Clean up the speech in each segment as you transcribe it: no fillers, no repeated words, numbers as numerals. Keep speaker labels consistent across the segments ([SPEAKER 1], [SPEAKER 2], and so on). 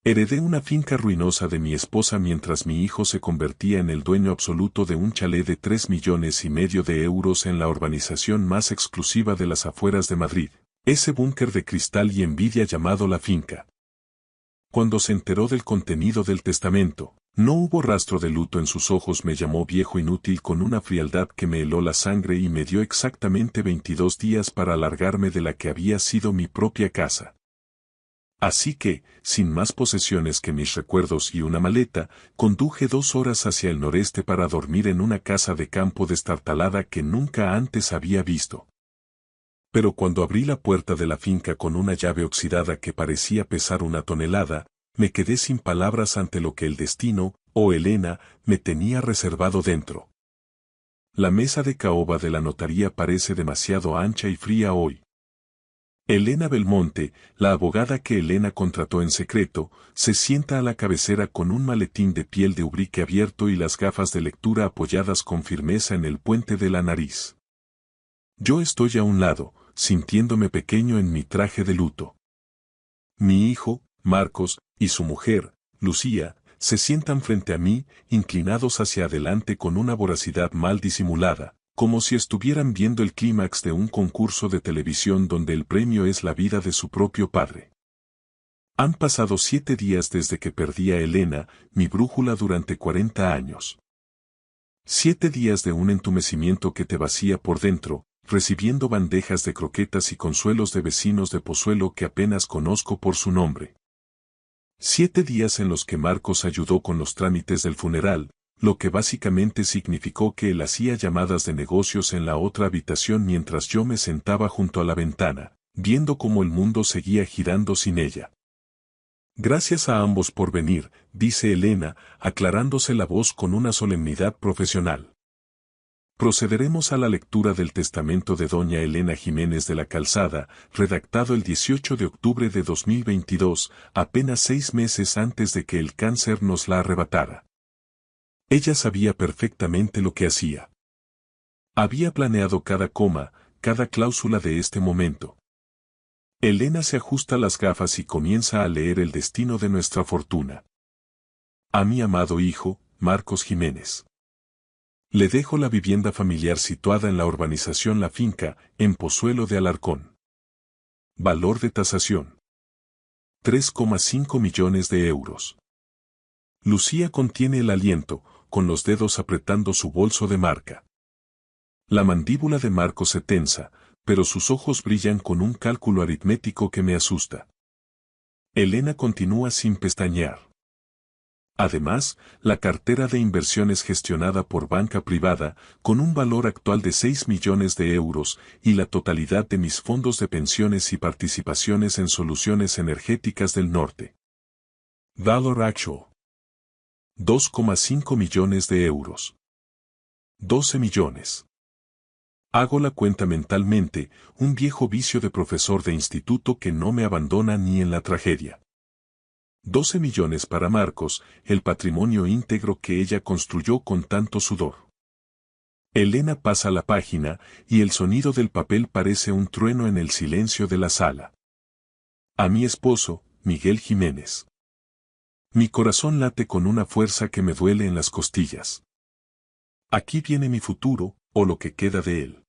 [SPEAKER 1] Heredé una finca ruinosa de mi esposa mientras mi hijo se convertía en el dueño absoluto de un chalet de 3,5 millones de euros en la urbanización más exclusiva de las afueras de Madrid, ese búnker de cristal y envidia llamado La Finca. Cuando se enteró del contenido del testamento, no hubo rastro de luto en sus ojos. Me llamó viejo inútil con una frialdad que me heló la sangre y me dio exactamente 22 días para alargarme de la que había sido mi propia casa. Así que, sin más posesiones que mis recuerdos y una maleta, conduje 2 horas hacia el noreste para dormir en una casa de campo destartalada que nunca antes había visto. Pero cuando abrí la puerta de la finca con una llave oxidada que parecía pesar 1 tonelada, me quedé sin palabras ante lo que el destino, o Elena, me tenía reservado dentro. La mesa de caoba de la notaría parece demasiado ancha y fría hoy. Elena Belmonte, la abogada que Elena contrató en secreto, se sienta a la cabecera con un maletín de piel de ubrique abierto y las gafas de lectura apoyadas con firmeza en el puente de la nariz. Yo estoy a un lado, sintiéndome pequeño en mi traje de luto. Mi hijo, Marcos, y su mujer, Lucía, se sientan frente a mí, inclinados hacia adelante con una voracidad mal disimulada, como si estuvieran viendo el clímax de un concurso de televisión donde el premio es la vida de su propio padre. Han pasado 7 días desde que perdí a Elena, mi brújula durante 40 años. 7 días de un entumecimiento que te vacía por dentro, recibiendo bandejas de croquetas y consuelos de vecinos de Pozuelo que apenas conozco por su nombre. 7 días en los que Marcos ayudó con los trámites del funeral, lo que básicamente significó que él hacía llamadas de negocios en la otra habitación mientras yo me sentaba junto a la ventana, viendo cómo el mundo seguía girando sin ella. Gracias a ambos por venir, dice Elena, aclarándose la voz con una solemnidad profesional. Procederemos a la lectura del testamento de doña Elena Jiménez de la Calzada, redactado el 18 de octubre de 2022, apenas 6 meses antes de que el cáncer nos la arrebatara. Ella sabía perfectamente lo que hacía. Había planeado cada coma, cada cláusula de este momento. Elena se ajusta las gafas y comienza a leer el destino de nuestra fortuna. A mi amado hijo, Marcos Jiménez. Le dejo la vivienda familiar situada en la urbanización La Finca, en Pozuelo de Alarcón. Valor de tasación: 3,5 millones de euros. Lucía contiene el aliento, con los dedos apretando su bolso de marca. La mandíbula de Marcos se tensa, pero sus ojos brillan con un cálculo aritmético que me asusta. Elena continúa sin pestañear. Además, la cartera de inversiones gestionada por banca privada, con un valor actual de 6 millones de euros, y la totalidad de mis fondos de pensiones y participaciones en soluciones energéticas del norte. Valor actual: 2,5 millones de euros. 12 millones. Hago la cuenta mentalmente, un viejo vicio de profesor de instituto que no me abandona ni en la tragedia. 12 millones para Marcos, el patrimonio íntegro que ella construyó con tanto sudor. Elena pasa la página, y el sonido del papel parece un trueno en el silencio de la sala. A mi esposo, Miguel Jiménez. Mi corazón late con una fuerza que me duele en las costillas. Aquí viene mi futuro, o lo que queda de él.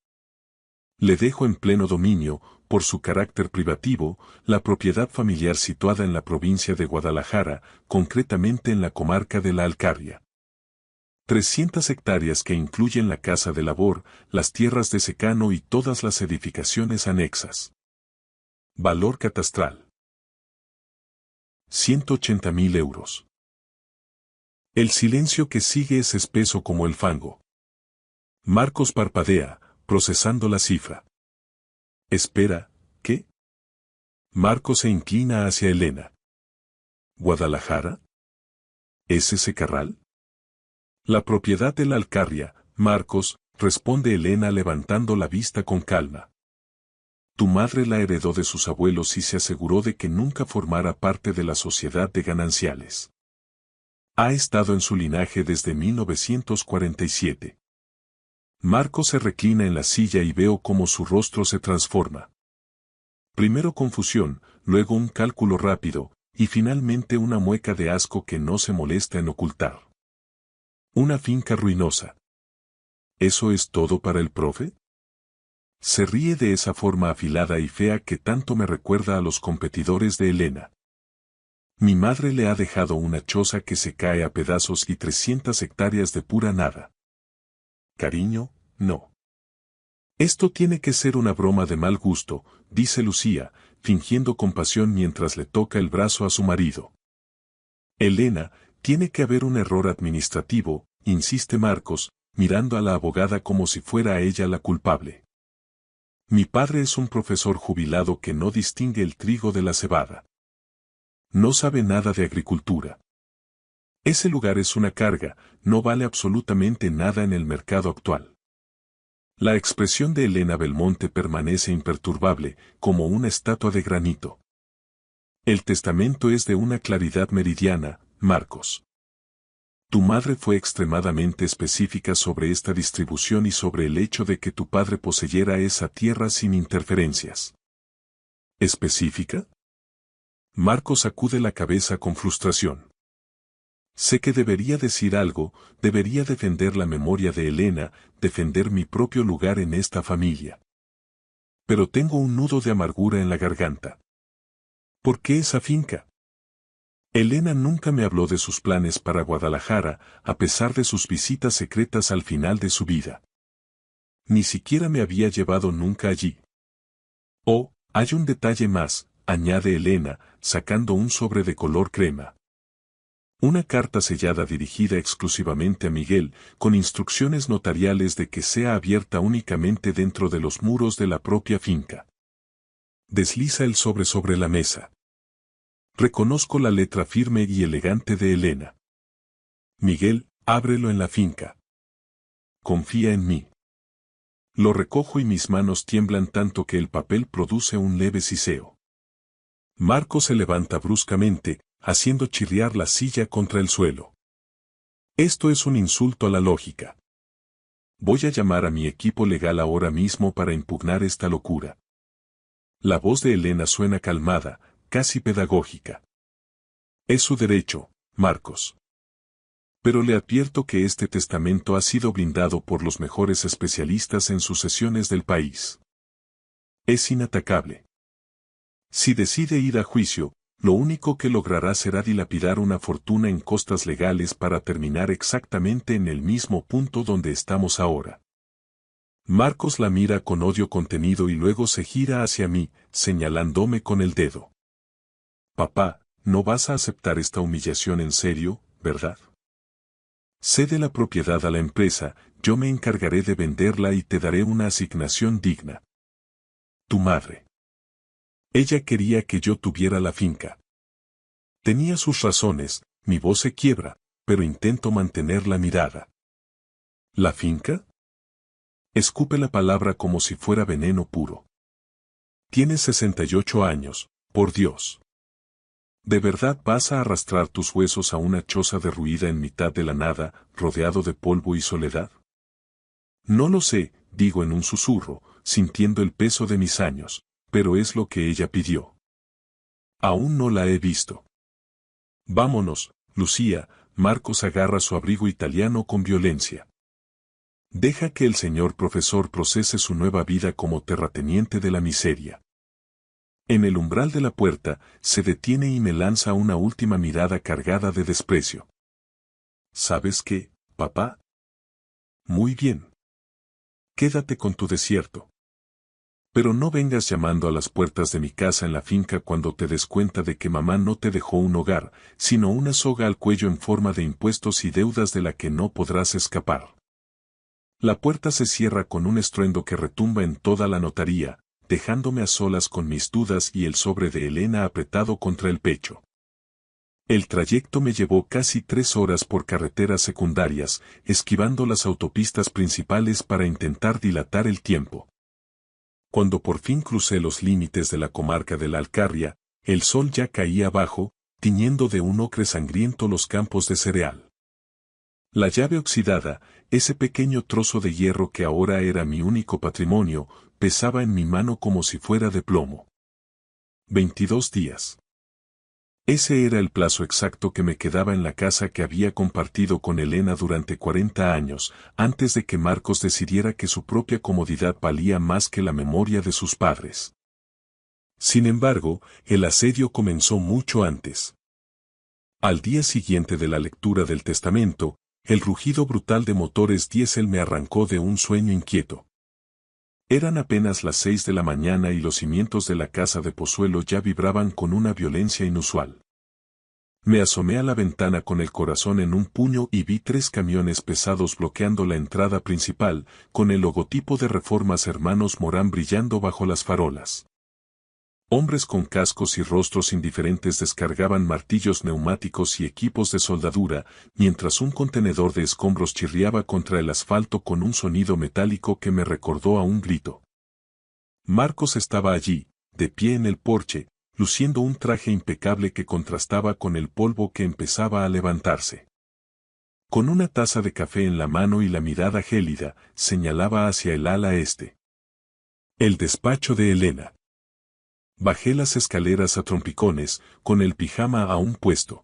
[SPEAKER 1] Le dejo en pleno dominio, por su carácter privativo, la propiedad familiar situada en la provincia de Guadalajara, concretamente en la comarca de La Alcarria. 300 hectáreas que incluyen la casa de labor, las tierras de secano y todas las edificaciones anexas. Valor catastral: 180.000 euros. El silencio que sigue es espeso como el fango. Marcos parpadea, procesando la cifra. Espera, ¿qué? Marcos se inclina hacia Elena. ¿Guadalajara? ¿Es ese Carral? La propiedad de La Alcarria, Marcos, responde Elena levantando la vista con calma. Tu madre la heredó de sus abuelos y se aseguró de que nunca formara parte de la sociedad de gananciales. Ha estado en su linaje desde 1947. Marcos se reclina en la silla y veo cómo su rostro se transforma. Primero confusión, luego un cálculo rápido, y finalmente una mueca de asco que no se molesta en ocultar. Una finca ruinosa. ¿Eso es todo para el profe? Se ríe de esa forma afilada y fea que tanto me recuerda a los competidores de Elena. Mi madre le ha dejado una choza que se cae a pedazos y 300 hectáreas de pura nada. Cariño, no. Esto tiene que ser una broma de mal gusto, dice Lucía, fingiendo compasión mientras le toca el brazo a su marido. Elena, tiene que haber un error administrativo, insiste Marcos, mirando a la abogada como si fuera ella la culpable. Mi padre es un profesor jubilado que no distingue el trigo de la cebada. No sabe nada de agricultura. Ese lugar es una carga, no vale absolutamente nada en el mercado actual. La expresión de Elena Belmonte permanece imperturbable, como una estatua de granito. El testamento es de una claridad meridiana, Marcos. Tu madre fue extremadamente específica sobre esta distribución y sobre el hecho de que tu padre poseyera esa tierra sin interferencias. ¿Específica? Marcos sacude la cabeza con frustración. Sé que debería decir algo, debería defender la memoria de Elena, defender mi propio lugar en esta familia. Pero tengo un nudo de amargura en la garganta. ¿Por qué esa finca? Elena nunca me habló de sus planes para Guadalajara, a pesar de sus visitas secretas al final de su vida. Ni siquiera me había llevado nunca allí. Oh, hay un detalle más, añade Elena, sacando un sobre de color crema. Una carta sellada dirigida exclusivamente a Miguel, con instrucciones notariales de que sea abierta únicamente dentro de los muros de la propia finca. Desliza el sobre la mesa. Reconozco la letra firme y elegante de Elena. Miguel, ábrelo en la finca. Confía en mí. Lo recojo y mis manos tiemblan tanto que el papel produce un leve siseo. Marco se levanta bruscamente, haciendo chirriar la silla contra el suelo. Esto es un insulto a la lógica. Voy a llamar a mi equipo legal ahora mismo para impugnar esta locura. La voz de Elena suena calmada, casi pedagógica. Es su derecho, Marcos. Pero le advierto que este testamento ha sido blindado por los mejores especialistas en sucesiones del país. Es inatacable. Si decide ir a juicio, lo único que logrará será dilapidar una fortuna en costas legales para terminar exactamente en el mismo punto donde estamos ahora. Marcos la mira con odio contenido y luego se gira hacia mí, señalándome con el dedo. Papá, no vas a aceptar esta humillación en serio, ¿verdad? Cede la propiedad a la empresa, yo me encargaré de venderla y te daré una asignación digna. Tu madre. Ella quería que yo tuviera la finca. Tenía sus razones, mi voz se quiebra, pero intento mantener la mirada. ¿La finca? Escupe la palabra como si fuera veneno puro. Tienes 68 años, por Dios. ¿De verdad vas a arrastrar tus huesos a una choza derruida en mitad de la nada, rodeado de polvo y soledad? No lo sé, digo en un susurro, sintiendo el peso de mis años, pero es lo que ella pidió. Aún no la he visto. Vámonos, Lucía. Marcos agarra su abrigo italiano con violencia. Deja que el señor profesor procese su nueva vida como terrateniente de la miseria. En el umbral de la puerta, se detiene y me lanza una última mirada cargada de desprecio. ¿Sabes qué, papá? Muy bien. Quédate con tu desierto. Pero no vengas llamando a las puertas de mi casa en la finca cuando te des cuenta de que mamá no te dejó un hogar, sino una soga al cuello en forma de impuestos y deudas de la que no podrás escapar. La puerta se cierra con un estruendo que retumba en toda la notaría, dejándome a solas con mis dudas y el sobre de Elena apretado contra el pecho. El trayecto me llevó casi 3 horas por carreteras secundarias, esquivando las autopistas principales para intentar dilatar el tiempo. Cuando por fin crucé los límites de la comarca de la Alcarria, el sol ya caía abajo, tiñendo de un ocre sangriento los campos de cereal. La llave oxidada, ese pequeño trozo de hierro que ahora era mi único patrimonio, pesaba en mi mano como si fuera de plomo. 22 días. Ese era el plazo exacto que me quedaba en la casa que había compartido con Elena durante 40 años, antes de que Marcos decidiera que su propia comodidad valía más que la memoria de sus padres. Sin embargo, el asedio comenzó mucho antes. Al día siguiente de la lectura del testamento, el rugido brutal de motores diésel me arrancó de un sueño inquieto. Eran apenas las 6 de la mañana y los cimientos de la casa de Pozuelo ya vibraban con una violencia inusual. Me asomé a la ventana con el corazón en un puño y vi 3 camiones pesados bloqueando la entrada principal, con el logotipo de Reformas Hermanos Morán brillando bajo las farolas. Hombres con cascos y rostros indiferentes descargaban martillos neumáticos y equipos de soldadura, mientras un contenedor de escombros chirriaba contra el asfalto con un sonido metálico que me recordó a un grito. Marcos estaba allí, de pie en el porche, luciendo un traje impecable que contrastaba con el polvo que empezaba a levantarse. Con una taza de café en la mano y la mirada gélida, señalaba hacia el ala este. El despacho de Elena. Bajé las escaleras a trompicones, con el pijama aún puesto.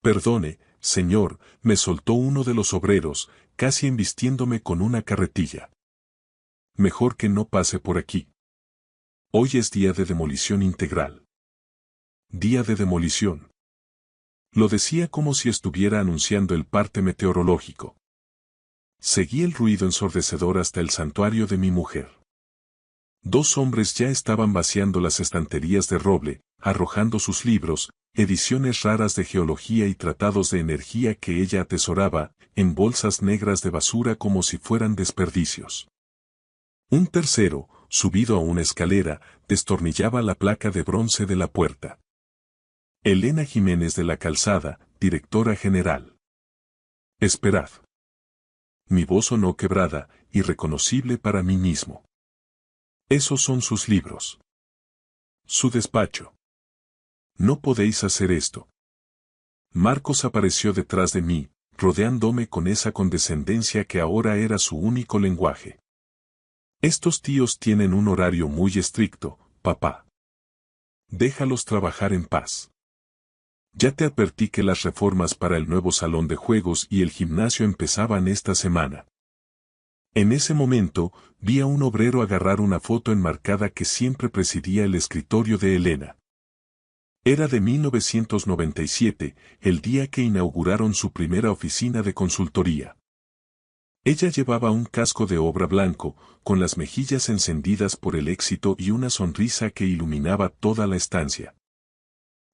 [SPEAKER 1] Perdone, señor, me soltó uno de los obreros, casi embistiéndome con una carretilla. Mejor que no pase por aquí. Hoy es día de demolición integral. Día de demolición. Lo decía como si estuviera anunciando el parte meteorológico. Seguí el ruido ensordecedor hasta el santuario de mi mujer. 2 hombres ya estaban vaciando las estanterías de roble, arrojando sus libros, ediciones raras de geología y tratados de energía que ella atesoraba, en bolsas negras de basura como si fueran desperdicios. Un tercero, subido a una escalera, destornillaba la placa de bronce de la puerta. Elena Jiménez de la Calzada, directora general. Esperad. Mi voz sonó quebrada, irreconocible para mí mismo. Esos son sus libros. Su despacho. No podéis hacer esto. Marcos apareció detrás de mí, rodeándome con esa condescendencia que ahora era su único lenguaje. Estos tíos tienen un horario muy estricto, papá. Déjalos trabajar en paz. Ya te advertí que las reformas para el nuevo salón de juegos y el gimnasio empezaban esta semana. En ese momento, vi a un obrero agarrar una foto enmarcada que siempre presidía el escritorio de Elena. Era de 1997, el día que inauguraron su primera oficina de consultoría. Ella llevaba un casco de obra blanco, con las mejillas encendidas por el éxito y una sonrisa que iluminaba toda la estancia.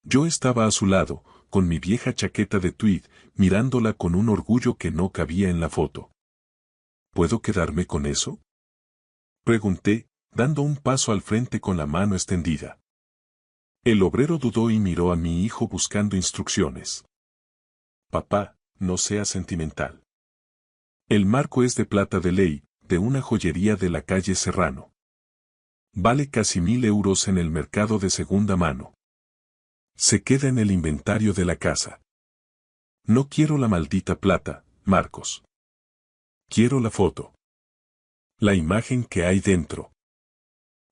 [SPEAKER 1] Yo estaba a su lado, con mi vieja chaqueta de tweed, mirándola con un orgullo que no cabía en la foto. ¿Puedo quedarme con eso?, pregunté, dando un paso al frente con la mano extendida. El obrero dudó y miró a mi hijo buscando instrucciones. Papá, no seas sentimental. El marco es de plata de ley, de una joyería de la calle Serrano. Vale casi 1000 euros en el mercado de segunda mano. Se queda en el inventario de la casa. No quiero la maldita plata, Marcos. Quiero la foto. La imagen que hay dentro.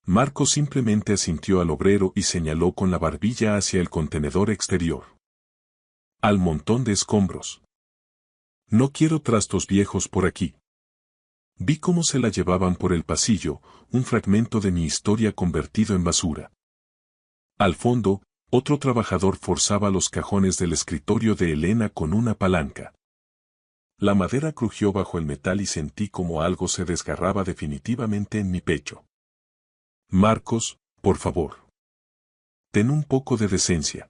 [SPEAKER 1] Marcos simplemente asintió al obrero y señaló con la barbilla hacia el contenedor exterior. Al montón de escombros. No quiero trastos viejos por aquí. Vi cómo se la llevaban por el pasillo, un fragmento de mi historia convertido en basura. Al fondo, otro trabajador forzaba los cajones del escritorio de Elena con una palanca. La madera crujió bajo el metal y sentí como algo se desgarraba definitivamente en mi pecho. Marcos, por favor. Ten un poco de decencia.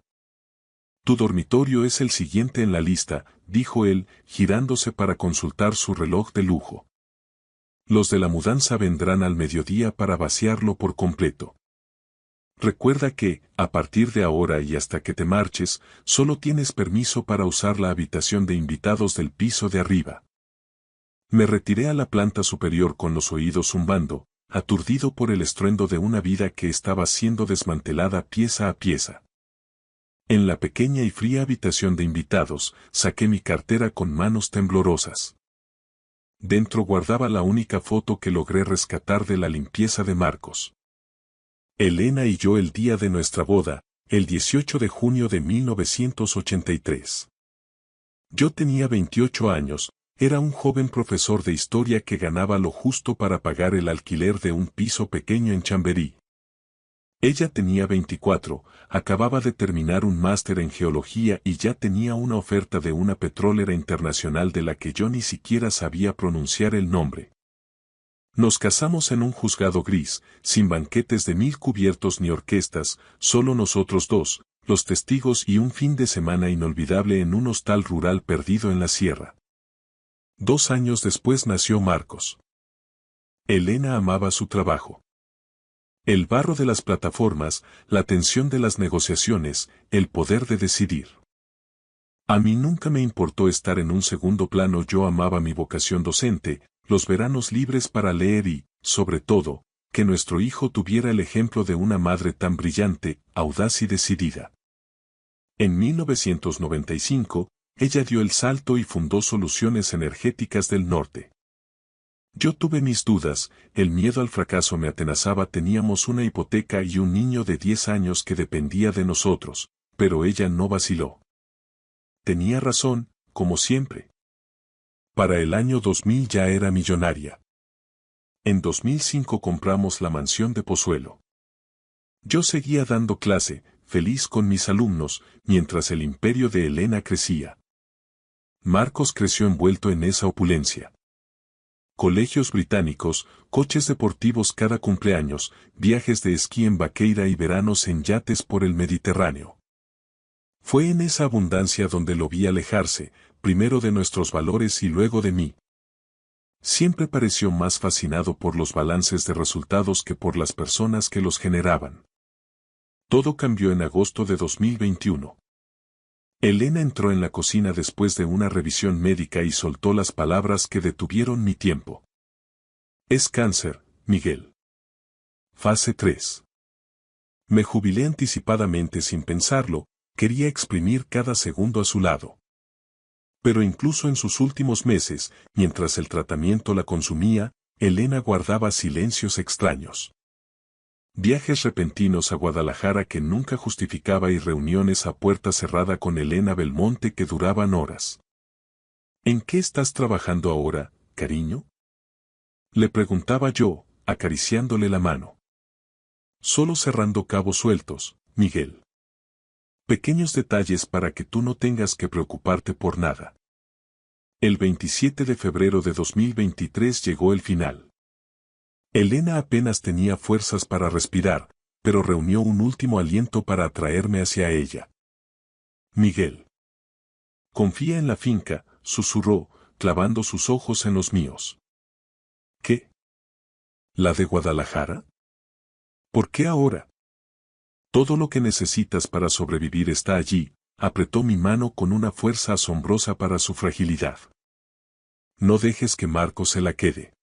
[SPEAKER 1] Tu dormitorio es el siguiente en la lista, dijo él, girándose para consultar su reloj de lujo. Los de la mudanza vendrán al mediodía para vaciarlo por completo. Recuerda que, a partir de ahora y hasta que te marches, solo tienes permiso para usar la habitación de invitados del piso de arriba. Me retiré a la planta superior con los oídos zumbando, aturdido por el estruendo de una vida que estaba siendo desmantelada pieza a pieza. En la pequeña y fría habitación de invitados, saqué mi cartera con manos temblorosas. Dentro guardaba la única foto que logré rescatar de la limpieza de Marcos. Elena y yo el día de nuestra boda, el 18 de junio de 1983. Yo tenía 28 años, era un joven profesor de historia que ganaba lo justo para pagar el alquiler de un piso pequeño en Chamberí. Ella tenía 24, acababa de terminar un máster en geología y ya tenía una oferta de una petrolera internacional de la que yo ni siquiera sabía pronunciar el nombre. Nos casamos en un juzgado gris, sin banquetes de 1000 cubiertos ni orquestas, solo nosotros dos, los testigos y un fin de semana inolvidable en un hostal rural perdido en la sierra. 2 años después nació Marcos. Elena amaba su trabajo. El barro de las plataformas, la tensión de las negociaciones, el poder de decidir. A mí nunca me importó estar en un segundo plano, yo amaba mi vocación docente, los veranos libres para leer y, sobre todo, que nuestro hijo tuviera el ejemplo de una madre tan brillante, audaz y decidida. En 1995, ella dio el salto y fundó Soluciones Energéticas del Norte. Yo tuve mis dudas, el miedo al fracaso me atenazaba, teníamos una hipoteca y un niño de 10 años que dependía de nosotros, pero ella no vaciló. Tenía razón, como siempre. Para el año 2000 ya era millonaria. En 2005 compramos la mansión de Pozuelo. Yo seguía dando clase, feliz con mis alumnos, mientras el imperio de Elena crecía. Marcos creció envuelto en esa opulencia. Colegios británicos, coches deportivos cada cumpleaños, viajes de esquí en Vaqueira y veranos en yates por el Mediterráneo. Fue en esa abundancia donde lo vi alejarse, primero de nuestros valores y luego de mí. Siempre pareció más fascinado por los balances de resultados que por las personas que los generaban. Todo cambió en agosto de 2021. Elena entró en la cocina después de una revisión médica y soltó las palabras que detuvieron mi tiempo. Es cáncer, Miguel. Fase 3. Me jubilé anticipadamente sin pensarlo, quería exprimir cada segundo a su lado. Pero incluso en sus últimos meses, mientras el tratamiento la consumía, Elena guardaba silencios extraños. Viajes repentinos a Guadalajara que nunca justificaba y reuniones a puerta cerrada con Elena Belmonte que duraban horas. ¿En qué estás trabajando ahora, cariño?, le preguntaba yo, acariciándole la mano. Solo cerrando cabos sueltos, Miguel. Pequeños detalles para que tú no tengas que preocuparte por nada. El 27 de febrero de 2023 llegó el final. Elena apenas tenía fuerzas para respirar, pero reunió un último aliento para atraerme hacia ella. Miguel. Confía en la finca, susurró, clavando sus ojos en los míos. ¿Qué? ¿La de Guadalajara? ¿Por qué ahora? Todo lo que necesitas para sobrevivir está allí, apretó mi mano con una fuerza asombrosa para su fragilidad. No dejes que Marco se la quede.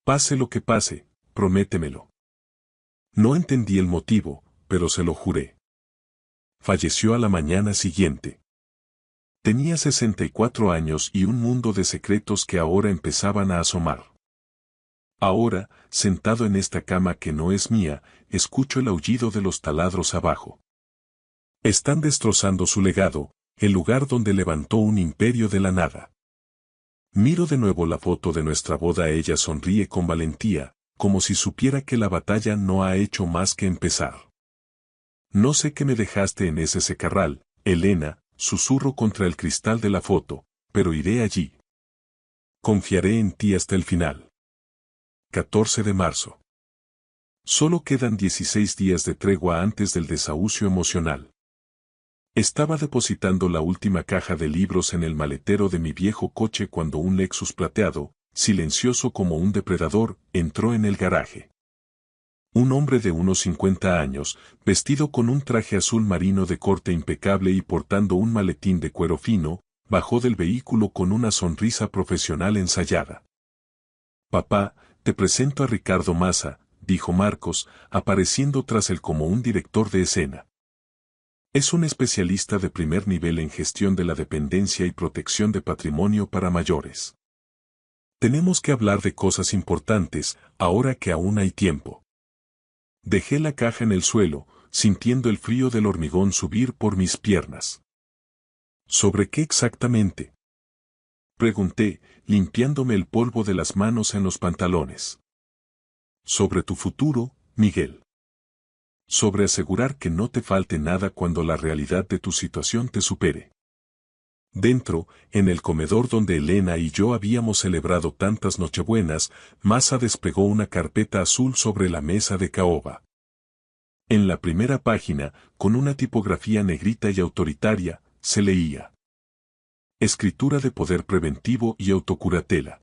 [SPEAKER 1] Pase lo que pase, prométemelo. No entendí el motivo, pero se lo juré. Falleció a la mañana siguiente. Tenía 64 años y un mundo de secretos que ahora empezaban a asomar. Ahora, sentado en esta cama que no es mía, escucho el aullido de los taladros abajo. Están destrozando su legado, el lugar donde levantó un imperio de la nada. Miro de nuevo la foto de nuestra boda, ella sonríe con valentía, como si supiera que la batalla no ha hecho más que empezar. No sé qué me dejaste en ese secarral, Elena, susurro contra el cristal de la foto, pero iré allí. Confiaré en ti hasta el final. 14 de marzo. Solo quedan 16 días de tregua antes del desahucio emocional. Estaba depositando la última caja de libros en el maletero de mi viejo coche cuando un Lexus plateado, silencioso como un depredador, entró en el garaje. Un hombre de unos 50 años, vestido con un traje azul marino de corte impecable y portando un maletín de cuero fino, bajó del vehículo con una sonrisa profesional ensayada. Papá, te presento a Ricardo Maza, dijo Marcos, apareciendo tras él como un director de escena. Es un especialista de primer nivel en gestión de la dependencia y protección de patrimonio para mayores. Tenemos que hablar de cosas importantes, ahora que aún hay tiempo. Dejé la caja en el suelo, sintiendo el frío del hormigón subir por mis piernas. ¿Sobre qué exactamente?, pregunté, limpiándome el polvo de las manos en los pantalones. Sobre tu futuro, Miguel. Sobre asegurar que no te falte nada cuando la realidad de tu situación te supere. Dentro, en el comedor donde Elena y yo habíamos celebrado tantas nochebuenas, Masa desplegó una carpeta azul sobre la mesa de caoba. En la primera página, con una tipografía negrita y autoritaria, se leía: escritura de poder preventivo y autocuratela.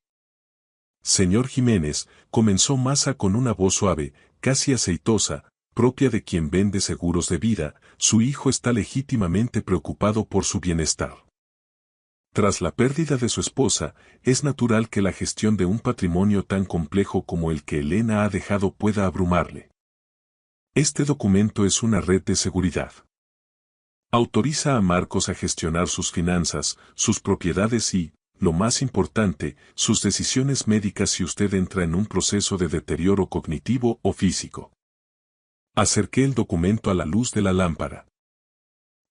[SPEAKER 1] Señor Jiménez, comenzó Masa con una voz suave, casi aceitosa, propia de quien vende seguros de vida, su hijo está legítimamente preocupado por su bienestar. Tras la pérdida de su esposa, es natural que la gestión de un patrimonio tan complejo como el que Elena ha dejado pueda abrumarle. Este documento es una red de seguridad. Autoriza a Marcos a gestionar sus finanzas, sus propiedades y, lo más importante, sus decisiones médicas si usted entra en un proceso de deterioro cognitivo o físico. Acerqué el documento a la luz de la lámpara.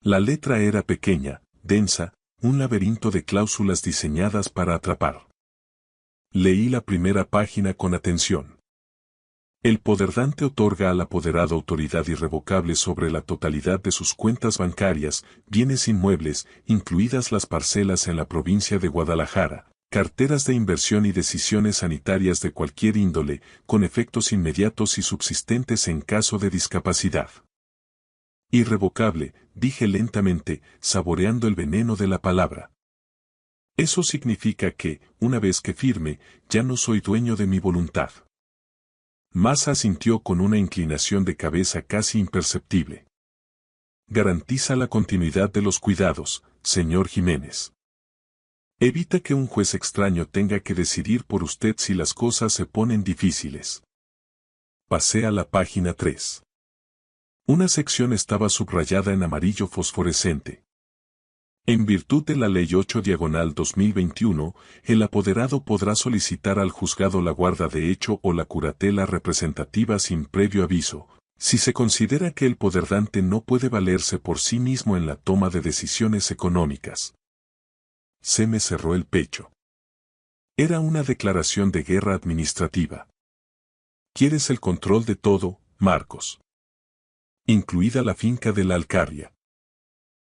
[SPEAKER 1] La letra era pequeña, densa, un laberinto de cláusulas diseñadas para atrapar. Leí la primera página con atención. El poderdante otorga al apoderado autoridad irrevocable sobre la totalidad de sus cuentas bancarias, bienes inmuebles, incluidas las parcelas en la provincia de Guadalajara, carteras de inversión y decisiones sanitarias de cualquier índole, con efectos inmediatos y subsistentes en caso de discapacidad. Irrevocable, dije lentamente, saboreando el veneno de la palabra. Eso significa que, una vez que firme, ya no soy dueño de mi voluntad. Masa asintió con una inclinación de cabeza casi imperceptible. Garantiza la continuidad de los cuidados, señor Jiménez. Evita que un juez extraño tenga que decidir por usted si las cosas se ponen difíciles. Pasé a la página 3. Una sección estaba subrayada en amarillo fosforescente. En virtud de la Ley 8/2021, el apoderado podrá solicitar al juzgado la guarda de hecho o la curatela representativa sin previo aviso, si se considera que el poderdante no puede valerse por sí mismo en la toma de decisiones económicas. Se me cerró el pecho. Era una declaración de guerra administrativa. ¿Quieres el control de todo, Marcos? Incluida la finca de la Alcarria.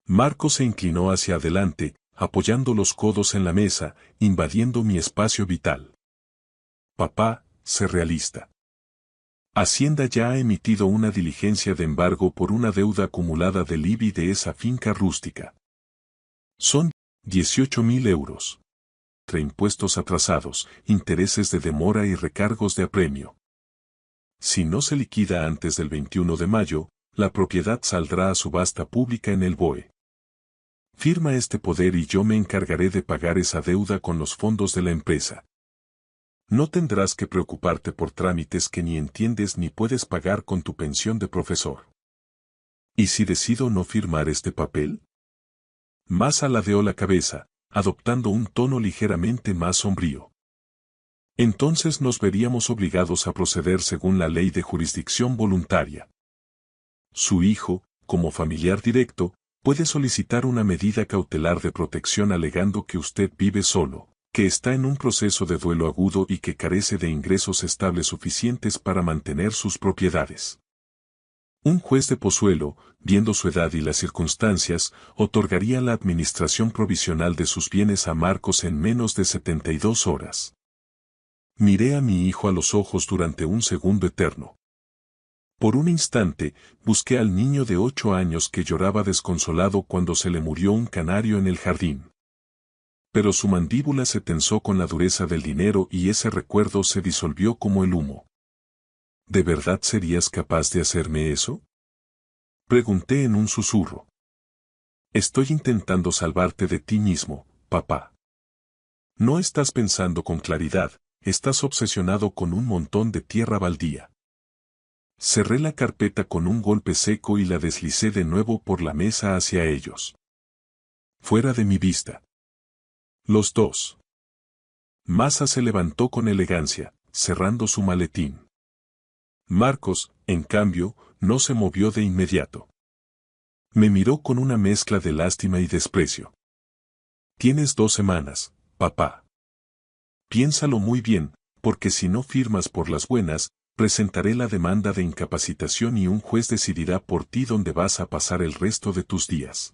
[SPEAKER 1] Marcos se inclinó hacia adelante, apoyando los codos en la mesa, invadiendo mi espacio vital. Papá, sé realista. Hacienda ya ha emitido una diligencia de embargo por una deuda acumulada del IBI de esa finca rústica. Son 18.000 euros. Entre impuestos atrasados, intereses de demora y recargos de apremio. Si no se liquida antes del 21 de mayo, la propiedad saldrá a subasta pública en el BOE. Firma este poder y yo me encargaré de pagar esa deuda con los fondos de la empresa. No tendrás que preocuparte por trámites que ni entiendes ni puedes pagar con tu pensión de profesor. ¿Y si decido no firmar este papel? Masa ladeó la cabeza, adoptando un tono ligeramente más sombrío. Entonces nos veríamos obligados a proceder según la ley de jurisdicción voluntaria. Su hijo, como familiar directo, puede solicitar una medida cautelar de protección alegando que usted vive solo, que está en un proceso de duelo agudo y que carece de ingresos estables suficientes para mantener sus propiedades. Un juez de Pozuelo, viendo su edad y las circunstancias, otorgaría la administración provisional de sus bienes a Marcos en menos de 72 horas. Miré a mi hijo a los ojos durante un segundo eterno. Por un instante, busqué al niño de 8 años que lloraba desconsolado cuando se le murió un canario en el jardín. Pero su mandíbula se tensó con la dureza del dinero y ese recuerdo se disolvió como el humo. ¿De verdad serías capaz de hacerme eso?, pregunté en un susurro. Estoy intentando salvarte de ti mismo, papá. No estás pensando con claridad, estás obsesionado con un montón de tierra baldía. Cerré la carpeta con un golpe seco y la deslicé de nuevo por la mesa hacia ellos. Fuera de mi vista. Los dos. Masa se levantó con elegancia, cerrando su maletín. Marcos, En cambio, no se movió de inmediato. Me miró con una mezcla de lástima y desprecio. Tienes 2 semanas, papá. Piénsalo muy bien, porque si no firmas por las buenas, presentaré la demanda de incapacitación y un juez decidirá por ti dónde vas a pasar el resto de tus días.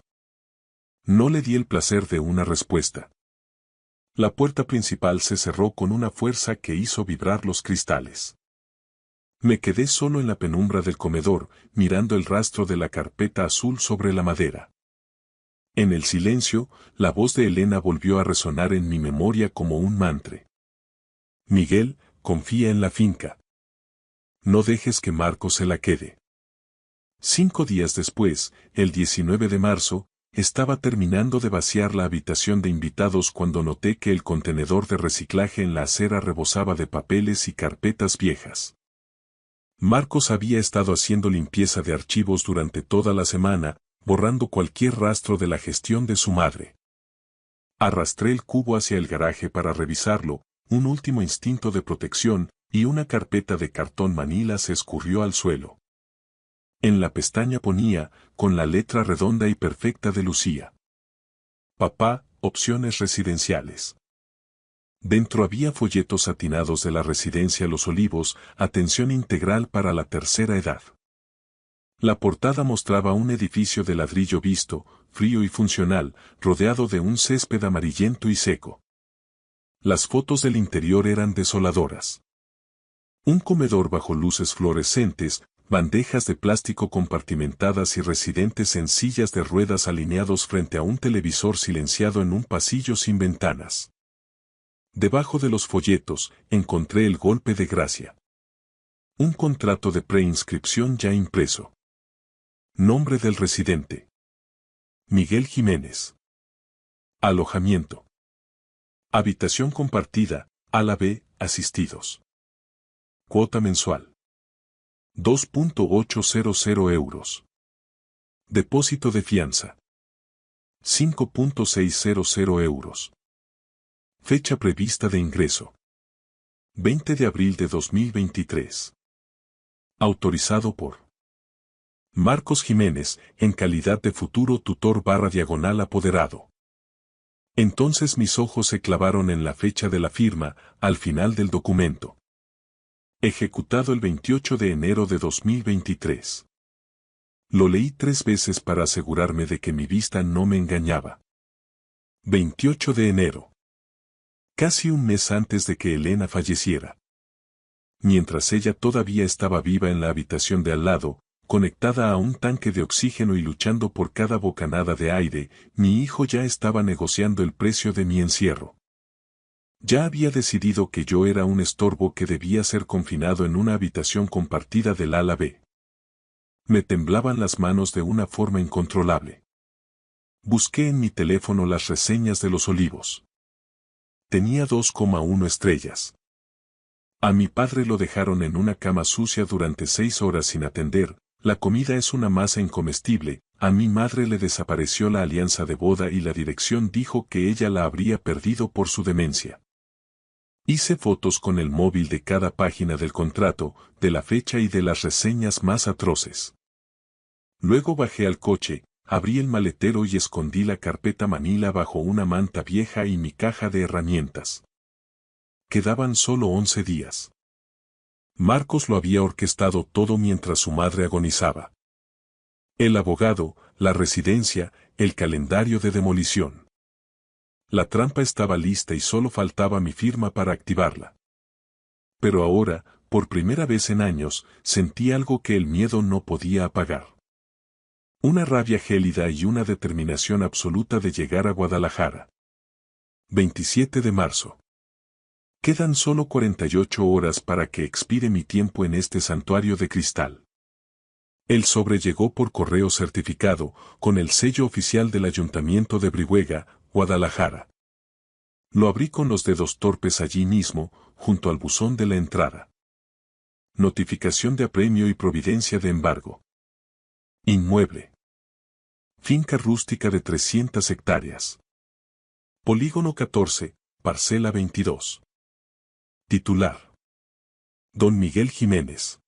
[SPEAKER 1] No le di el placer de una respuesta. La puerta principal se cerró con una fuerza que hizo vibrar los cristales. Me quedé solo en la penumbra del comedor, mirando el rastro de la carpeta azul sobre la madera. En el silencio, la voz de Elena volvió a resonar en mi memoria como un mantra. Miguel, confía en la finca. No dejes que Marcos se la quede. 5 días después, el 19 de marzo, estaba terminando de vaciar la habitación de invitados cuando noté que el contenedor de reciclaje en la acera rebosaba de papeles y carpetas viejas. Marcos había estado haciendo limpieza de archivos durante toda la semana, borrando cualquier rastro de la gestión de su madre. Arrastré el cubo hacia el garaje para revisarlo, un último instinto de protección, y una carpeta de cartón manila se escurrió al suelo. En la pestaña ponía, con la letra redonda y perfecta de Lucía: Papá, opciones residenciales. Dentro había folletos satinados de la residencia Los Olivos, atención integral para la tercera edad. La portada mostraba un edificio de ladrillo visto, frío y funcional, rodeado de un césped amarillento y seco. Las fotos del interior eran desoladoras. Un comedor bajo luces fluorescentes, bandejas de plástico compartimentadas y residentes en sillas de ruedas alineados frente a un televisor silenciado en un pasillo sin ventanas. Debajo de los folletos, encontré el golpe de gracia. Un contrato de preinscripción ya impreso. Nombre del residente: Miguel Jiménez. Alojamiento: habitación compartida, ala B, asistidos. Cuota mensual: 2.800 euros. Depósito de fianza: 5.600 euros. Fecha prevista de ingreso: 20 de abril de 2023. Autorizado por Marcos Jiménez, en calidad de futuro tutor / apoderado. Entonces mis ojos se clavaron en la fecha de la firma, al final del documento. Ejecutado el 28 de enero de 2023. Lo leí 3 veces para asegurarme de que mi vista no me engañaba. 28 de enero. Casi un mes antes de que Elena falleciera. Mientras ella todavía estaba viva en la habitación de al lado, conectada a un tanque de oxígeno y luchando por cada bocanada de aire, mi hijo ya estaba negociando el precio de mi encierro. Ya había decidido que yo era un estorbo que debía ser confinado en una habitación compartida del ala B. Me temblaban las manos de una forma incontrolable. Busqué en mi teléfono las reseñas de Los Olivos. Tenía 2,1 estrellas. A mi padre lo dejaron en una cama sucia durante 6 horas sin atender, la comida es una masa incomestible, a mi madre le desapareció la alianza de boda y la dirección dijo que ella la habría perdido por su demencia. Hice fotos con el móvil de cada página del contrato, de la fecha y de las reseñas más atroces. Luego bajé al coche, abrí el maletero y escondí la carpeta manila bajo una manta vieja y mi caja de herramientas. Quedaban solo 11 días. Marcos lo había orquestado todo mientras su madre agonizaba. El abogado, la residencia, el calendario de demolición. La trampa estaba lista y solo faltaba mi firma para activarla. Pero ahora, por primera vez en años, sentí algo que el miedo no podía apagar. Una rabia gélida y una determinación absoluta de llegar a Guadalajara. 27 de marzo. Quedan solo 48 horas para que expire mi tiempo en este santuario de cristal. El sobre llegó por correo certificado, con el sello oficial del Ayuntamiento de Brihuega, Guadalajara. Lo abrí con los dedos torpes allí mismo, junto al buzón de la entrada. Notificación de apremio y providencia de embargo. Inmueble. Finca rústica de 300 hectáreas. Polígono 14, parcela 22. Titular: Don Miguel Jiménez.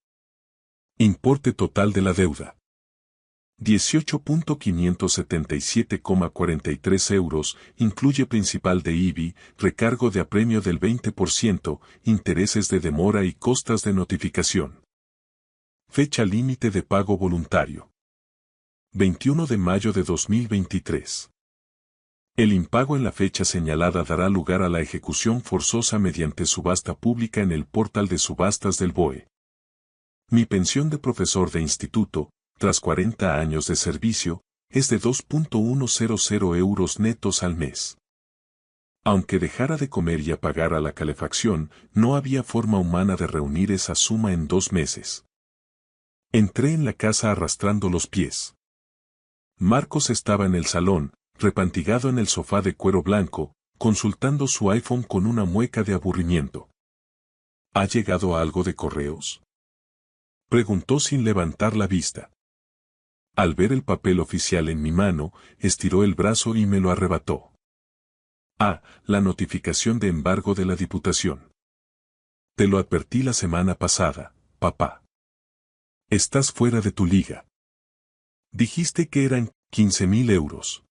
[SPEAKER 1] Importe total de la deuda. 18.577,43 euros, incluye principal de IBI, recargo de apremio del 20%, intereses de demora y costas de notificación. Fecha límite de pago voluntario. 21 de mayo de 2023. El impago en la fecha señalada dará lugar a la ejecución forzosa mediante subasta pública en el portal de subastas del BOE. Mi pensión de profesor de instituto, tras 40 años de servicio, es de 2.100 euros netos al mes. Aunque dejara de comer y apagara la calefacción, no había forma humana de reunir esa suma en 2 meses. Entré en la casa arrastrando los pies. Marcos estaba en el salón, repantigado en el sofá de cuero blanco, consultando su iPhone con una mueca de aburrimiento. ¿Ha llegado algo de correos?, preguntó sin levantar la vista. Al ver el papel oficial en mi mano, estiró el brazo y me lo arrebató. Ah, la notificación de embargo de la Diputación. Te lo advertí la semana pasada, papá. Estás fuera de tu liga. Dijiste que eran 15.000 euros.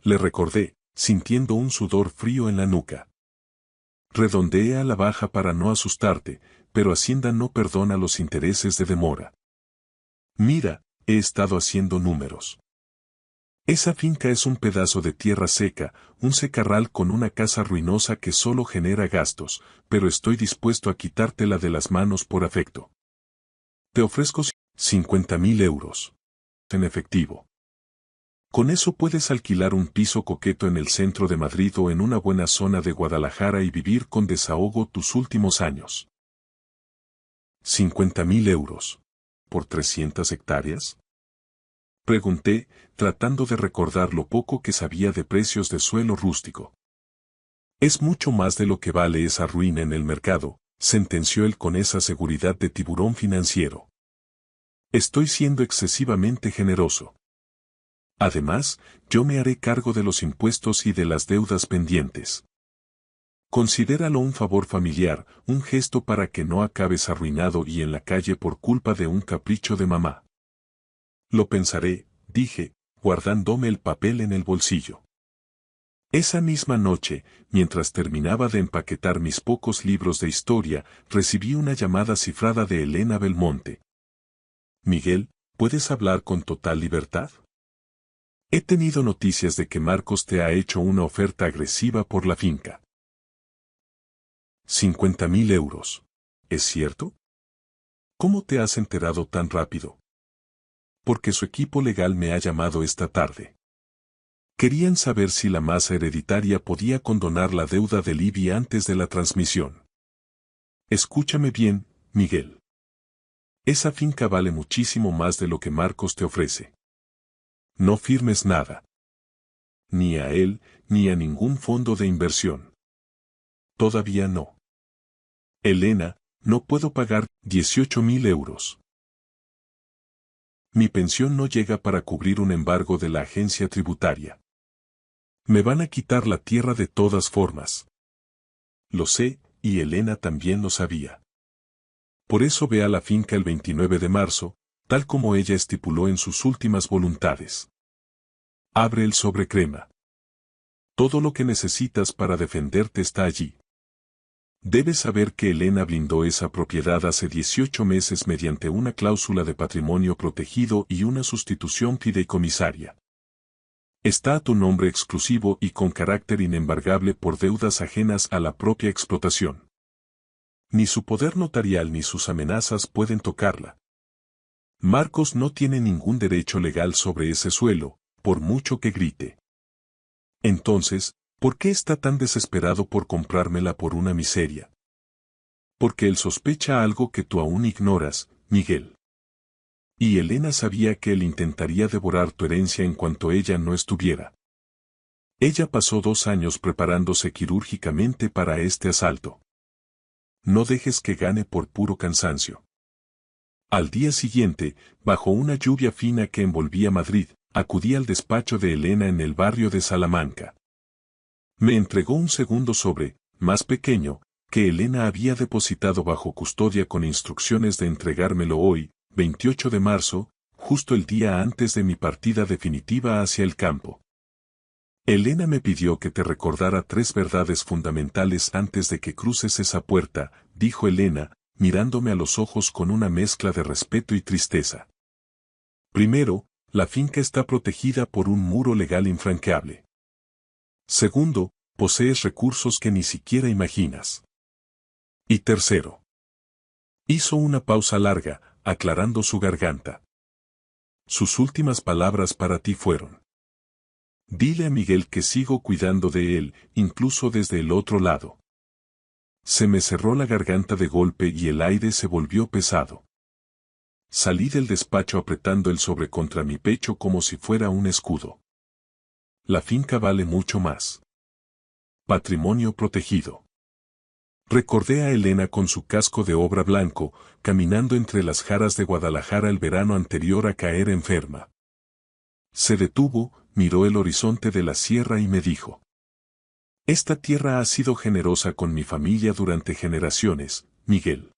[SPEAKER 1] Le recordé, sintiendo un sudor frío en la nuca. Redondeé a la baja para no asustarte, pero Hacienda no perdona los intereses de demora. Mira, he estado haciendo números. Esa finca es un pedazo de tierra seca, un secarral con una casa ruinosa que solo genera gastos, pero estoy dispuesto a quitártela de las manos por afecto. Te ofrezco 50.000 euros. En efectivo. Con eso puedes alquilar un piso coqueto en el centro de Madrid o en una buena zona de Guadalajara y vivir con desahogo tus últimos años. 50.000 euros. ¿Por 300 hectáreas? Pregunté, tratando de recordar lo poco que sabía de precios de suelo rústico. Es mucho más de lo que vale esa ruina en el mercado, sentenció él con esa seguridad de tiburón financiero. Estoy siendo excesivamente generoso. Además, yo me haré cargo de los impuestos y de las deudas pendientes. Considéralo un favor familiar, un gesto para que no acabes arruinado y en la calle por culpa de un capricho de mamá. Lo pensaré, dije, guardándome el papel en el bolsillo. Esa misma noche, mientras terminaba de empaquetar mis pocos libros de historia, recibí una llamada cifrada de Elena Belmonte. Miguel, ¿puedes hablar con total libertad? He tenido noticias de que Marcos te ha hecho una oferta agresiva por la finca. 50.000 euros. ¿Es cierto? ¿Cómo te has enterado tan rápido? Porque su equipo legal me ha llamado esta tarde. Querían saber si la masa hereditaria podía condonar la deuda del IBI antes de la transmisión. Escúchame bien, Miguel. Esa finca vale muchísimo más de lo que Marcos te ofrece. No firmes nada. Ni a él, ni a ningún fondo de inversión. Todavía no. Elena, no puedo pagar 18.000 euros. Mi pensión no llega para cubrir un embargo de la agencia tributaria. Me van a quitar la tierra de todas formas. Lo sé, y Elena también lo sabía. Por eso ve a la finca el 29 de marzo, tal como ella estipuló en sus últimas voluntades. Abre el sobre crema. Todo lo que necesitas para defenderte está allí. Debes saber que Elena blindó esa propiedad hace 18 meses mediante una cláusula de patrimonio protegido y una sustitución fideicomisaria. Está a tu nombre exclusivo y con carácter inembargable por deudas ajenas a la propia explotación. Ni su poder notarial ni sus amenazas pueden tocarla. Marcos no tiene ningún derecho legal sobre ese suelo, por mucho que grite. Entonces, ¿por qué está tan desesperado por comprármela por una miseria? Porque él sospecha algo que tú aún ignoras, Miguel. Y Elena sabía que él intentaría devorar tu herencia en cuanto ella no estuviera. Ella pasó 2 años preparándose quirúrgicamente para este asalto. No dejes que gane por puro cansancio. Al día siguiente, bajo una lluvia fina que envolvía Madrid, acudí al despacho de Elena en el barrio de Salamanca. Me entregó un segundo sobre, más pequeño, que Elena había depositado bajo custodia con instrucciones de entregármelo hoy, 28 de marzo, justo el día antes de mi partida definitiva hacia el campo. Elena me pidió que te recordara 3 verdades fundamentales antes de que cruces esa puerta, dijo Elena, mirándome a los ojos con una mezcla de respeto y tristeza. Primero, la finca está protegida por un muro legal infranqueable. Segundo, posees recursos que ni siquiera imaginas. Y tercero. Hizo una pausa larga, aclarando su garganta. Sus últimas palabras para ti fueron: dile a Miguel que sigo cuidando de él, incluso desde el otro lado. Se me cerró la garganta de golpe y el aire se volvió pesado. Salí del despacho apretando el sobre contra mi pecho como si fuera un escudo. La finca vale mucho más. Patrimonio protegido. Recordé a Elena con su casco de obra blanco, caminando entre las jaras de Guadalajara el verano anterior a caer enferma. Se detuvo, miró el horizonte de la sierra y me dijo: esta tierra ha sido generosa con mi familia durante generaciones, Miguel.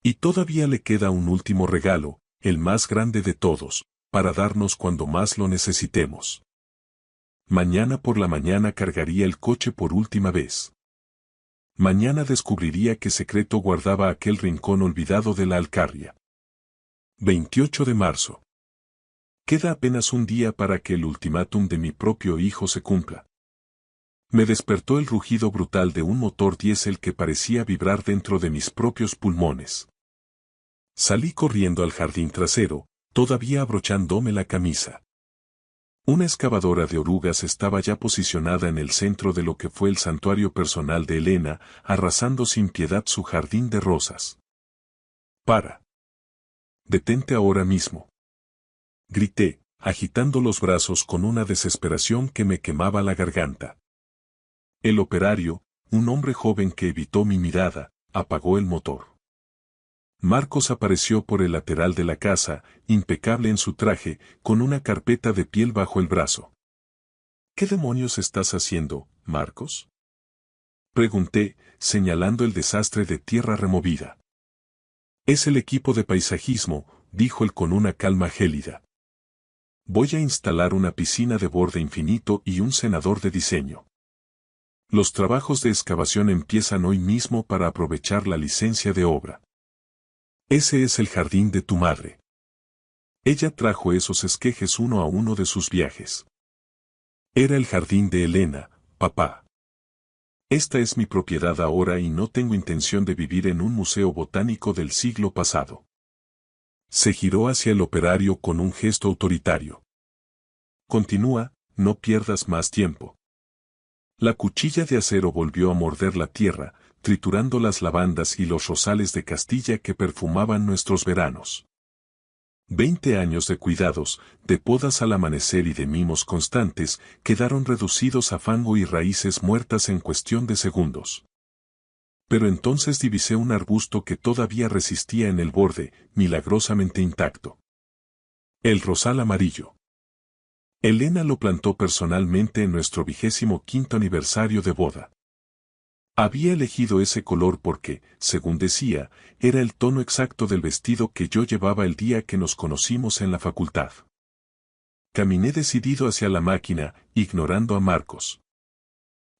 [SPEAKER 1] Y todavía le queda un último regalo, el más grande de todos, para darnos cuando más lo necesitemos. Mañana por la mañana cargaría el coche por última vez. Mañana descubriría qué secreto guardaba aquel rincón olvidado de la Alcarria. 28 de marzo. Queda apenas un día para que el ultimátum de mi propio hijo se cumpla. Me despertó el rugido brutal de un motor diésel que parecía vibrar dentro de mis propios pulmones. Salí corriendo al jardín trasero, todavía abrochándome la camisa. Una excavadora de orugas estaba ya posicionada en el centro de lo que fue el santuario personal de Elena, arrasando sin piedad su jardín de rosas. ¡Para! ¡Detente ahora mismo!, grité, agitando los brazos con una desesperación que me quemaba la garganta. El operario, un hombre joven que evitó mi mirada, apagó el motor. Marcos apareció por el lateral de la casa, impecable en su traje, con una carpeta de piel bajo el brazo. ¿Qué demonios estás haciendo, Marcos?, pregunté, señalando el desastre de tierra removida. Es el equipo de paisajismo, dijo él con una calma gélida. Voy a instalar una piscina de borde infinito y un cenador de diseño. Los trabajos de excavación empiezan hoy mismo para aprovechar la licencia de obra. Ese es el jardín de tu madre. Ella trajo esos esquejes uno a uno de sus viajes. Era el jardín de Elena, papá. Esta es mi propiedad ahora y no tengo intención de vivir en un museo botánico del siglo pasado. Se giró hacia el operario con un gesto autoritario. Continúa, no pierdas más tiempo. La cuchilla de acero volvió a morder la tierra, triturando las lavandas y los rosales de Castilla que perfumaban nuestros veranos. 20 años de cuidados, de podas al amanecer y de mimos constantes, quedaron reducidos a fango y raíces muertas en cuestión de segundos. Pero entonces divisé un arbusto que todavía resistía en el borde, milagrosamente intacto. El rosal amarillo. Elena lo plantó personalmente en nuestro 25º aniversario de boda. Había elegido ese color porque, según decía, era el tono exacto del vestido que yo llevaba el día que nos conocimos en la facultad. Caminé decidido hacia la máquina, ignorando a Marcos.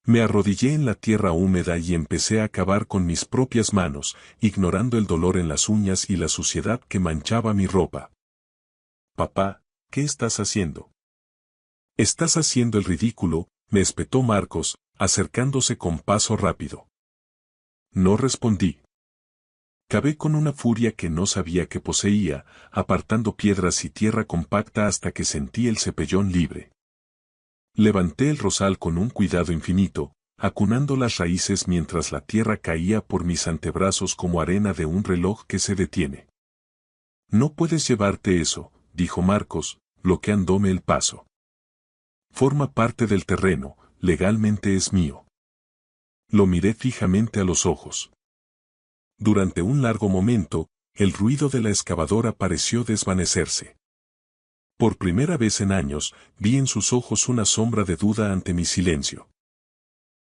[SPEAKER 1] Me arrodillé en la tierra húmeda y empecé a cavar con mis propias manos, ignorando el dolor en las uñas y la suciedad que manchaba mi ropa. Papá, ¿qué estás haciendo? Estás haciendo el ridículo, me espetó Marcos, acercándose con paso rápido. No respondí. Cavé con una furia que no sabía que poseía, apartando piedras y tierra compacta hasta que sentí el cepellón libre. Levanté el rosal con un cuidado infinito, acunando las raíces mientras la tierra caía por mis antebrazos como arena de un reloj que se detiene. No puedes llevarte eso, dijo Marcos, bloqueándome el paso. Forma parte del terreno, legalmente es mío. Lo miré fijamente a los ojos. Durante un largo momento, el ruido de la excavadora pareció desvanecerse. Por primera vez en años, vi en sus ojos una sombra de duda ante mi silencio.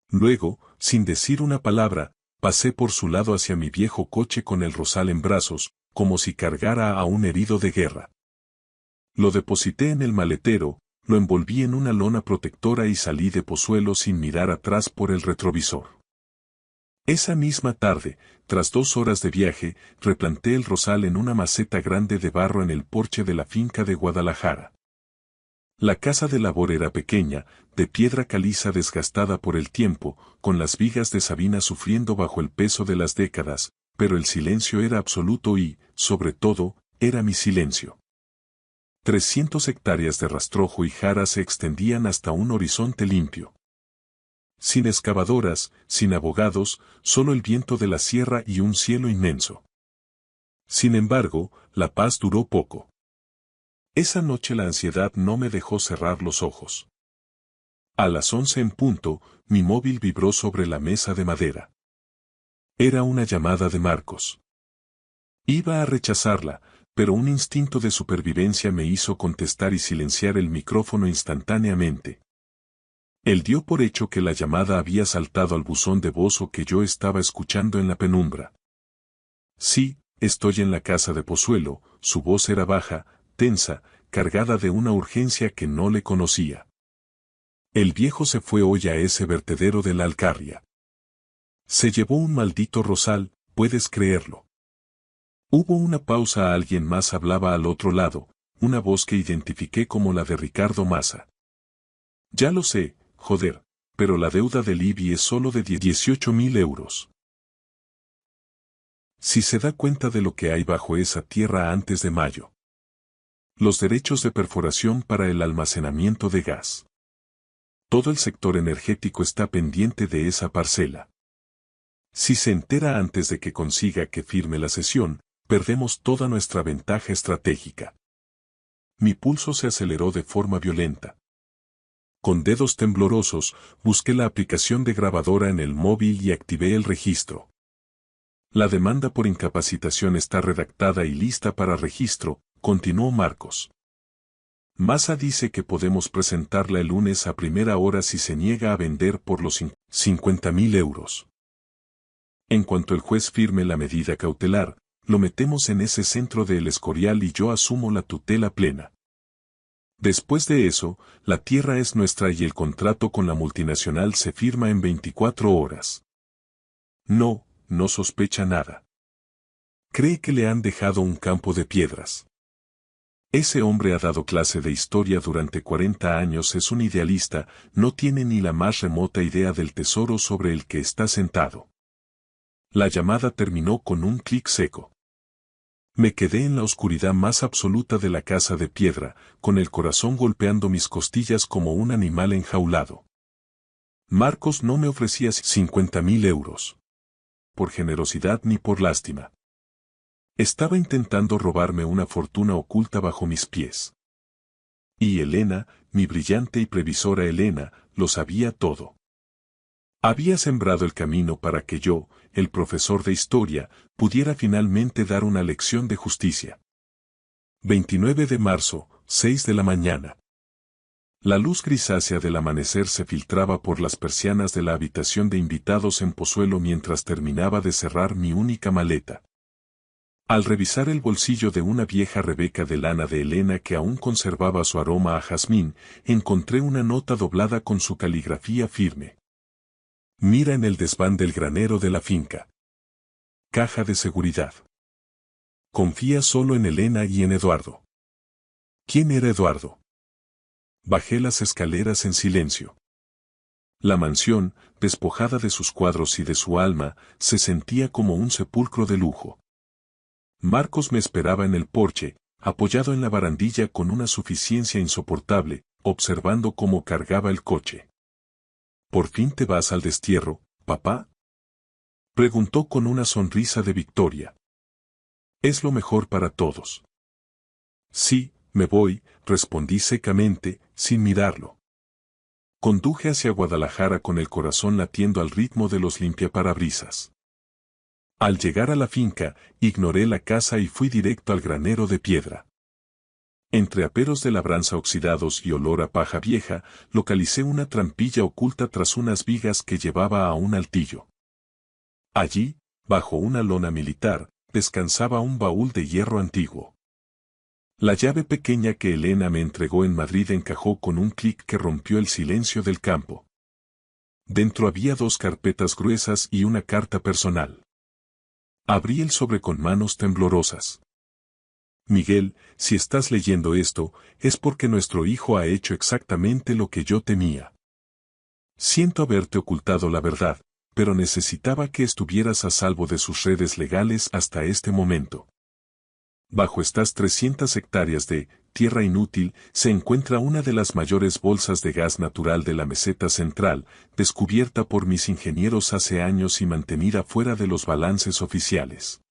[SPEAKER 1] Luego, sin decir una palabra, pasé por su lado hacia mi viejo coche con el rosal en brazos, como si cargara a un herido de guerra. Lo deposité en el maletero, lo envolví en una lona protectora y salí de Pozuelo sin mirar atrás por el retrovisor. Esa misma tarde, tras 2 horas de viaje, replanté el rosal en una maceta grande de barro en el porche de la finca de Guadalajara. La casa de labor era pequeña, de piedra caliza desgastada por el tiempo, con las vigas de Sabina sufriendo bajo el peso de las décadas, pero el silencio era absoluto y, sobre todo, era mi silencio. 300 hectáreas de rastrojo y jara se extendían hasta un horizonte limpio. Sin excavadoras, sin abogados, solo el viento de la sierra y un cielo inmenso. Sin embargo, la paz duró poco. Esa noche la ansiedad no me dejó cerrar los ojos. A las 11 en punto, mi móvil vibró sobre la mesa de madera. Era una llamada de Marcos. Iba a rechazarla, pero un instinto de supervivencia me hizo contestar y silenciar el micrófono instantáneamente. Él dio por hecho que la llamada había saltado al buzón de voz o que yo estaba escuchando en la penumbra. Sí, estoy en la casa de Pozuelo. Su voz era baja, tensa, cargada de una urgencia que no le conocía. El viejo se fue hoy a ese vertedero de la Alcarria. Se llevó un maldito rosal, ¿puedes creerlo? Hubo una pausa. Alguien más hablaba al otro lado, una voz que identifiqué como la de Ricardo Massa. Ya lo sé, joder, pero la deuda del IBI es solo de 18.000 euros. Si se da cuenta de lo que hay bajo esa tierra antes de mayo. Los derechos de perforación para el almacenamiento de gas. Todo el sector energético está pendiente de esa parcela. Si se entera antes de que consiga que firme la cesión, perdemos toda nuestra ventaja estratégica. Mi pulso se aceleró de forma violenta. Con dedos temblorosos, busqué la aplicación de grabadora en el móvil y activé el registro. La demanda por incapacitación está redactada y lista para registro, continuó Marcos. Massa dice que podemos presentarla el lunes a primera hora si se niega a vender por los 50.000 euros. En cuanto el juez firme la medida cautelar, lo metemos en ese centro de El Escorial y yo asumo la tutela plena. Después de eso, la tierra es nuestra y el contrato con la multinacional se firma en 24 horas. No sospecha nada. Cree que le han dejado un campo de piedras. Ese hombre ha dado clase de historia durante 40 años, es un idealista, no tiene ni la más remota idea del tesoro sobre el que está sentado. La llamada terminó con un clic seco. Me quedé en la oscuridad más absoluta de la casa de piedra, con el corazón golpeando mis costillas como un animal enjaulado. Marcos no me ofrecía 50.000 euros. Por generosidad ni por lástima. Estaba intentando robarme una fortuna oculta bajo mis pies. Y Elena, mi brillante y previsora Elena, lo sabía todo. Había sembrado el camino para que yo, el profesor de historia, pudiera finalmente dar una lección de justicia. 29 de marzo, 6 de la mañana. La luz grisácea del amanecer se filtraba por las persianas de la habitación de invitados en Pozuelo mientras terminaba de cerrar mi única maleta. Al revisar el bolsillo de una vieja rebeca de lana de Elena que aún conservaba su aroma a jazmín, encontré una nota doblada con su caligrafía firme. Mira en el desván del granero de la finca. Caja de seguridad. Confía solo en Elena y en Eduardo. ¿Quién era Eduardo? Bajé las escaleras en silencio. La mansión, despojada de sus cuadros y de su alma, se sentía como un sepulcro de lujo. Marcos me esperaba en el porche, apoyado en la barandilla con una suficiencia insoportable, observando cómo cargaba el coche. ¿Por fin te vas al destierro, papá? Preguntó con una sonrisa de victoria. Es lo mejor para todos. Sí, me voy, respondí secamente, sin mirarlo. Conduje hacia Guadalajara con el corazón latiendo al ritmo de los limpiaparabrisas. Al llegar a la finca, ignoré la casa y fui directo al granero de piedra. Entre aperos de labranza oxidados y olor a paja vieja, localicé una trampilla oculta tras unas vigas que llevaba a un altillo. Allí, bajo una lona militar, descansaba un baúl de hierro antiguo. La llave pequeña que Elena me entregó en Madrid encajó con un clic que rompió el silencio del campo. Dentro había 2 carpetas gruesas y una carta personal. Abrí el sobre con manos temblorosas. Miguel, si estás leyendo esto, es porque nuestro hijo ha hecho exactamente lo que yo temía. Siento haberte ocultado la verdad, pero necesitaba que estuvieras a salvo de sus redes legales hasta este momento. Bajo estas 300 hectáreas de tierra inútil se encuentra una de las mayores bolsas de gas natural de la meseta central, descubierta por mis ingenieros hace años y mantenida fuera de los balances oficiales.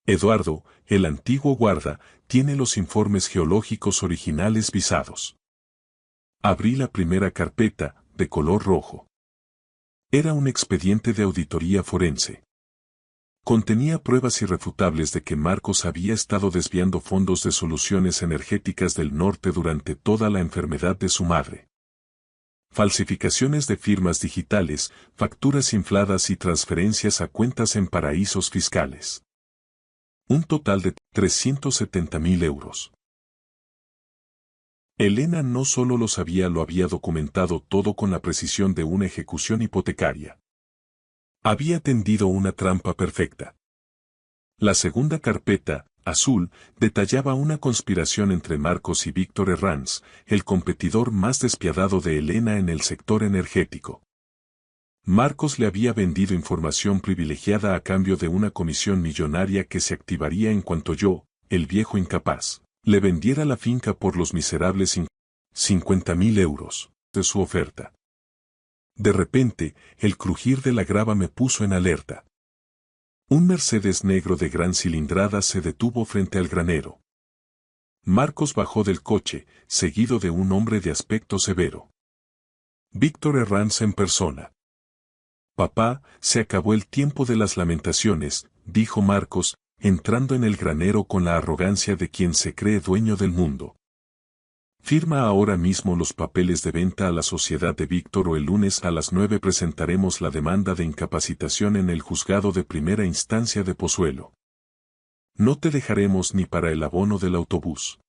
[SPEAKER 1] Eduardo, el antiguo guarda, tiene los informes geológicos originales visados. Abrí la primera carpeta, de color rojo. Era un expediente de auditoría forense. Contenía pruebas irrefutables de que Marcos había estado desviando fondos de Soluciones Energéticas del Norte durante toda la enfermedad de su madre. Falsificaciones de firmas digitales, facturas infladas y transferencias a cuentas en paraísos fiscales. Un total de 370.000 euros. Elena no solo lo había documentado todo con la precisión de una ejecución hipotecaria. Había tendido una trampa perfecta. La segunda carpeta, azul, detallaba una conspiración entre Marcos y Víctor Herranz, el competidor más despiadado de Elena en el sector energético. Marcos le había vendido información privilegiada a cambio de una comisión millonaria que se activaría en cuanto yo, el viejo incapaz, le vendiera la finca por los miserables 50.000 euros de su oferta. De repente, el crujir de la grava me puso en alerta. Un Mercedes negro de gran cilindrada se detuvo frente al granero. Marcos bajó del coche, seguido de un hombre de aspecto severo. Víctor Herranz en persona. Papá, se acabó el tiempo de las lamentaciones, dijo Marcos, entrando en el granero con la arrogancia de quien se cree dueño del mundo. Firma ahora mismo los papeles de venta a la sociedad de Víctor o el lunes a las 9 presentaremos la demanda de incapacitación en el juzgado de primera instancia de Pozuelo. No te dejaremos ni para el abono del autobús.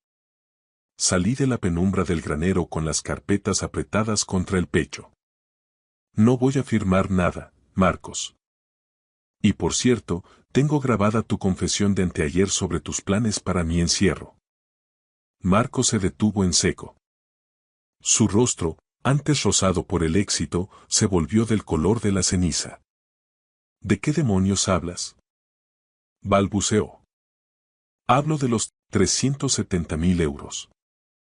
[SPEAKER 1] Salí de la penumbra del granero con las carpetas apretadas contra el pecho. No voy a firmar nada, Marcos. Y por cierto, tengo grabada tu confesión de anteayer sobre tus planes para mi encierro. Marcos se detuvo en seco. Su rostro, antes rosado por el éxito, se volvió del color de la ceniza. ¿De qué demonios hablas? Balbuceó. Hablo de los 370.000 euros.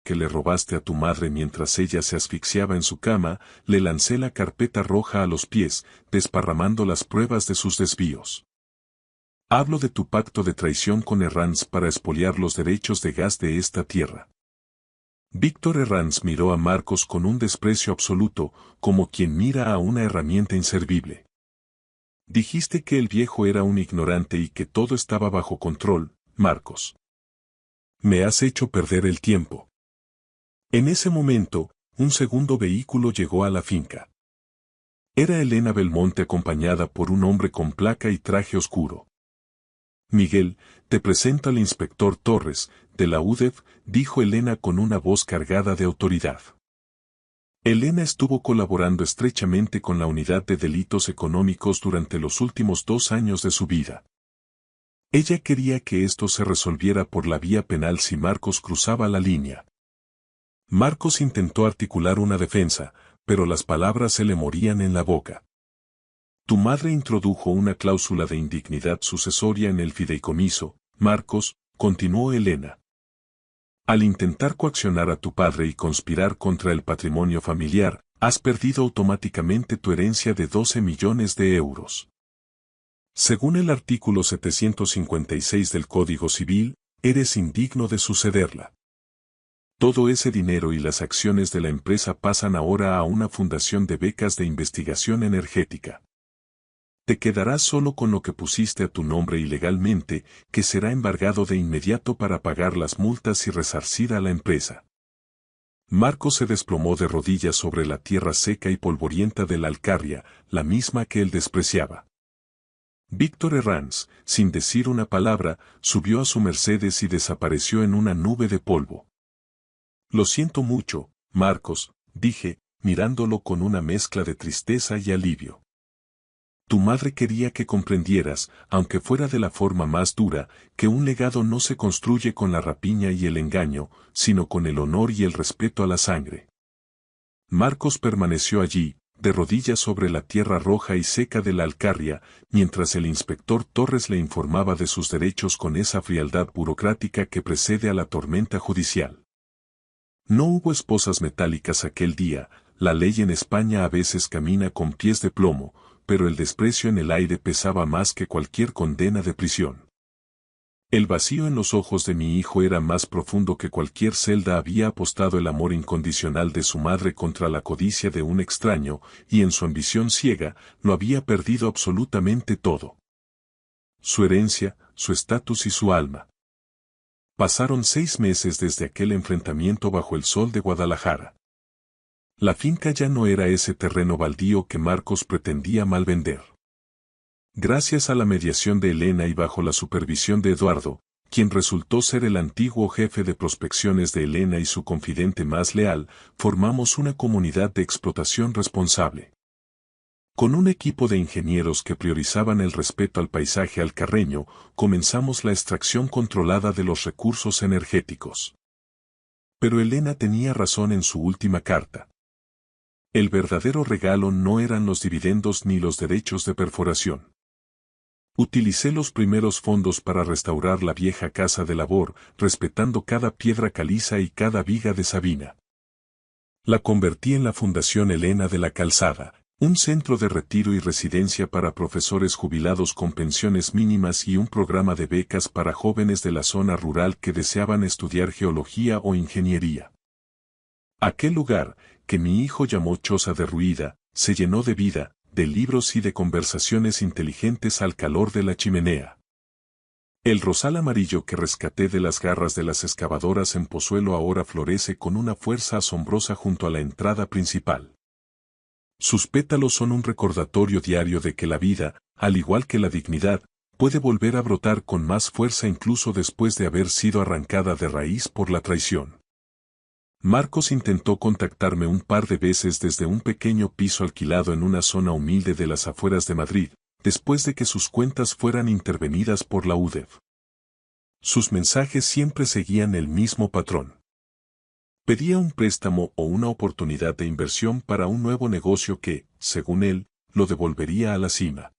[SPEAKER 1] Que le robaste a tu madre mientras ella se asfixiaba en su cama, le lancé la carpeta roja a los pies, desparramando las pruebas de sus desvíos. Hablo de tu pacto de traición con Herranz para expoliar los derechos de gas de esta tierra. Víctor Herranz miró a Marcos con un desprecio absoluto, como quien mira a una herramienta inservible. Dijiste que el viejo era un ignorante y que todo estaba bajo control, Marcos. Me has hecho perder el tiempo. En ese momento, un segundo vehículo llegó a la finca. Era Elena Belmonte acompañada por un hombre con placa y traje oscuro. Miguel, te presento al inspector Torres, de la UDEF, dijo Elena con una voz cargada de autoridad. Elena estuvo colaborando estrechamente con la Unidad de Delitos Económicos durante los últimos 2 años de su vida. Ella quería que esto se resolviera por la vía penal si Marcos cruzaba la línea. Marcos intentó articular una defensa, pero las palabras se le morían en la boca. Tu madre introdujo una cláusula de indignidad sucesoria en el fideicomiso, Marcos, continuó Elena. Al intentar coaccionar a tu padre y conspirar contra el patrimonio familiar, has perdido automáticamente tu herencia de 12 millones de euros. Según el artículo 756 del Código Civil, eres indigno de sucederla. Todo ese dinero y las acciones de la empresa pasan ahora a una fundación de becas de investigación energética. Te quedarás solo con lo que pusiste a tu nombre ilegalmente, que será embargado de inmediato para pagar las multas y resarcir a la empresa. Marcos se desplomó de rodillas sobre la tierra seca y polvorienta de la Alcarria, la misma que él despreciaba. Víctor Herranz, sin decir una palabra, subió a su Mercedes y desapareció en una nube de polvo. Lo siento mucho, Marcos, dije, mirándolo con una mezcla de tristeza y alivio. Tu madre quería que comprendieras, aunque fuera de la forma más dura, que un legado no se construye con la rapiña y el engaño, sino con el honor y el respeto a la sangre. Marcos permaneció allí, de rodillas sobre la tierra roja y seca de la Alcarria, mientras el inspector Torres le informaba de sus derechos con esa frialdad burocrática que precede a la tormenta judicial. No hubo esposas metálicas aquel día, la ley en España a veces camina con pies de plomo, pero el desprecio en el aire pesaba más que cualquier condena de prisión. El vacío en los ojos de mi hijo era más profundo que cualquier celda. Había apostado el amor incondicional de su madre contra la codicia de un extraño, y en su ambición ciega, lo había perdido absolutamente todo. Su herencia, su estatus y su alma. Pasaron 6 meses desde aquel enfrentamiento bajo el sol de Guadalajara. La finca ya no era ese terreno baldío que Marcos pretendía malvender. Gracias a la mediación de Elena y bajo la supervisión de Eduardo, quien resultó ser el antiguo jefe de prospecciones de Elena y su confidente más leal, formamos una comunidad de explotación responsable. Con un equipo de ingenieros que priorizaban el respeto al paisaje alcarreño, comenzamos la extracción controlada de los recursos energéticos. Pero Elena tenía razón en su última carta. El verdadero regalo no eran los dividendos ni los derechos de perforación. Utilicé los primeros fondos para restaurar la vieja casa de labor, respetando cada piedra caliza y cada viga de Sabina. La convertí en la Fundación Elena de la Calzada, un centro de retiro y residencia para profesores jubilados con pensiones mínimas y un programa de becas para jóvenes de la zona rural que deseaban estudiar geología o ingeniería. Aquel lugar, que mi hijo llamó Choza Derruida, se llenó de vida, de libros y de conversaciones inteligentes al calor de la chimenea. El rosal amarillo que rescaté de las garras de las excavadoras en Pozuelo ahora florece con una fuerza asombrosa junto a la entrada principal. Sus pétalos son un recordatorio diario de que la vida, al igual que la dignidad, puede volver a brotar con más fuerza incluso después de haber sido arrancada de raíz por la traición. Marcos intentó contactarme un par de veces desde un pequeño piso alquilado en una zona humilde de las afueras de Madrid, después de que sus cuentas fueran intervenidas por la UDEF. Sus mensajes siempre seguían el mismo patrón. Pedía un préstamo o una oportunidad de inversión para un nuevo negocio que, según él, lo devolvería a la cima.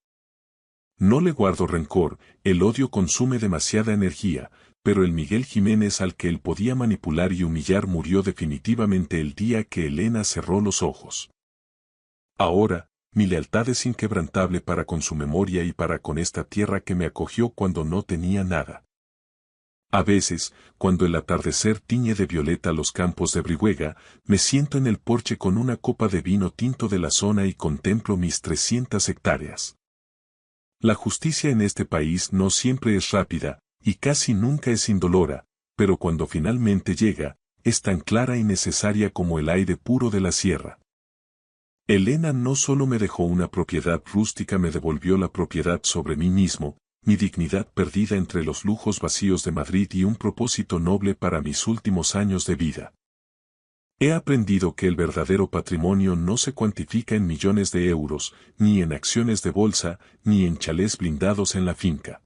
[SPEAKER 1] No le guardo rencor, el odio consume demasiada energía, pero el Miguel Jiménez al que él podía manipular y humillar murió definitivamente el día que Elena cerró los ojos. Ahora, mi lealtad es inquebrantable para con su memoria y para con esta tierra que me acogió cuando no tenía nada. A veces, cuando el atardecer tiñe de violeta los campos de Brihuega, me siento en el porche con una copa de vino tinto de la zona y contemplo mis 300 hectáreas. La justicia en este país no siempre es rápida, y casi nunca es indolora, pero cuando finalmente llega, es tan clara y necesaria como el aire puro de la sierra. Elena no solo me dejó una propiedad rústica, me devolvió la propiedad sobre mí mismo, mi dignidad perdida entre los lujos vacíos de Madrid y un propósito noble para mis últimos años de vida. He aprendido que el verdadero patrimonio no se cuantifica en millones de euros, ni en acciones de bolsa, ni en chalés blindados en la finca.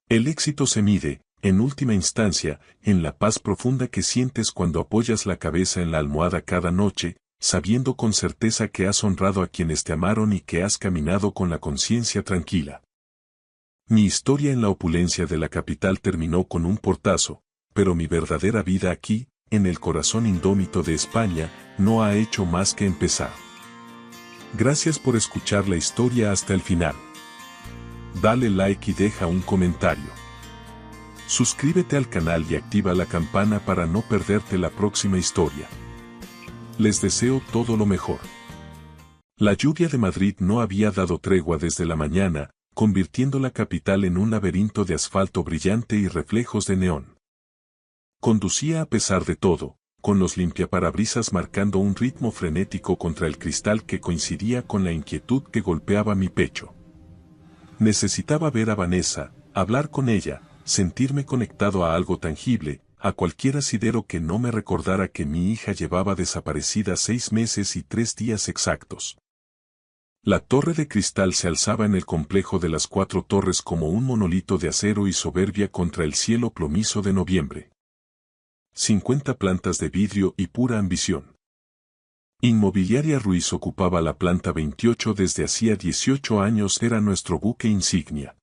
[SPEAKER 1] El éxito se mide, en última instancia, en la paz profunda que sientes cuando apoyas la cabeza en la almohada cada noche, sabiendo con certeza que has honrado a quienes te amaron y que has caminado con la conciencia tranquila. Mi historia en la opulencia de la capital terminó con un portazo, pero mi verdadera vida aquí, en el corazón indómito de España, no ha hecho más que empezar. Gracias por escuchar la historia hasta el final. Dale like y deja un comentario. Suscríbete al canal y activa la campana para no perderte la próxima historia. Les deseo todo lo mejor. La lluvia de Madrid no había dado tregua desde la mañana, convirtiendo la capital en un laberinto de asfalto brillante y reflejos de neón. Conducía a pesar de todo, con los limpiaparabrisas marcando un ritmo frenético contra el cristal que coincidía con la inquietud que golpeaba mi pecho. Necesitaba ver a Vanessa, hablar con ella, sentirme conectado a algo tangible, a cualquier asidero que no me recordara que mi hija llevaba desaparecida 6 meses y 3 días exactos. La torre de cristal se alzaba en el complejo de las 4 torres como un monolito de acero y soberbia contra el cielo plomizo de noviembre. 50 plantas de vidrio y pura ambición. Inmobiliaria Ruiz ocupaba la planta 28 desde hacía 18 años, era nuestro buque insignia.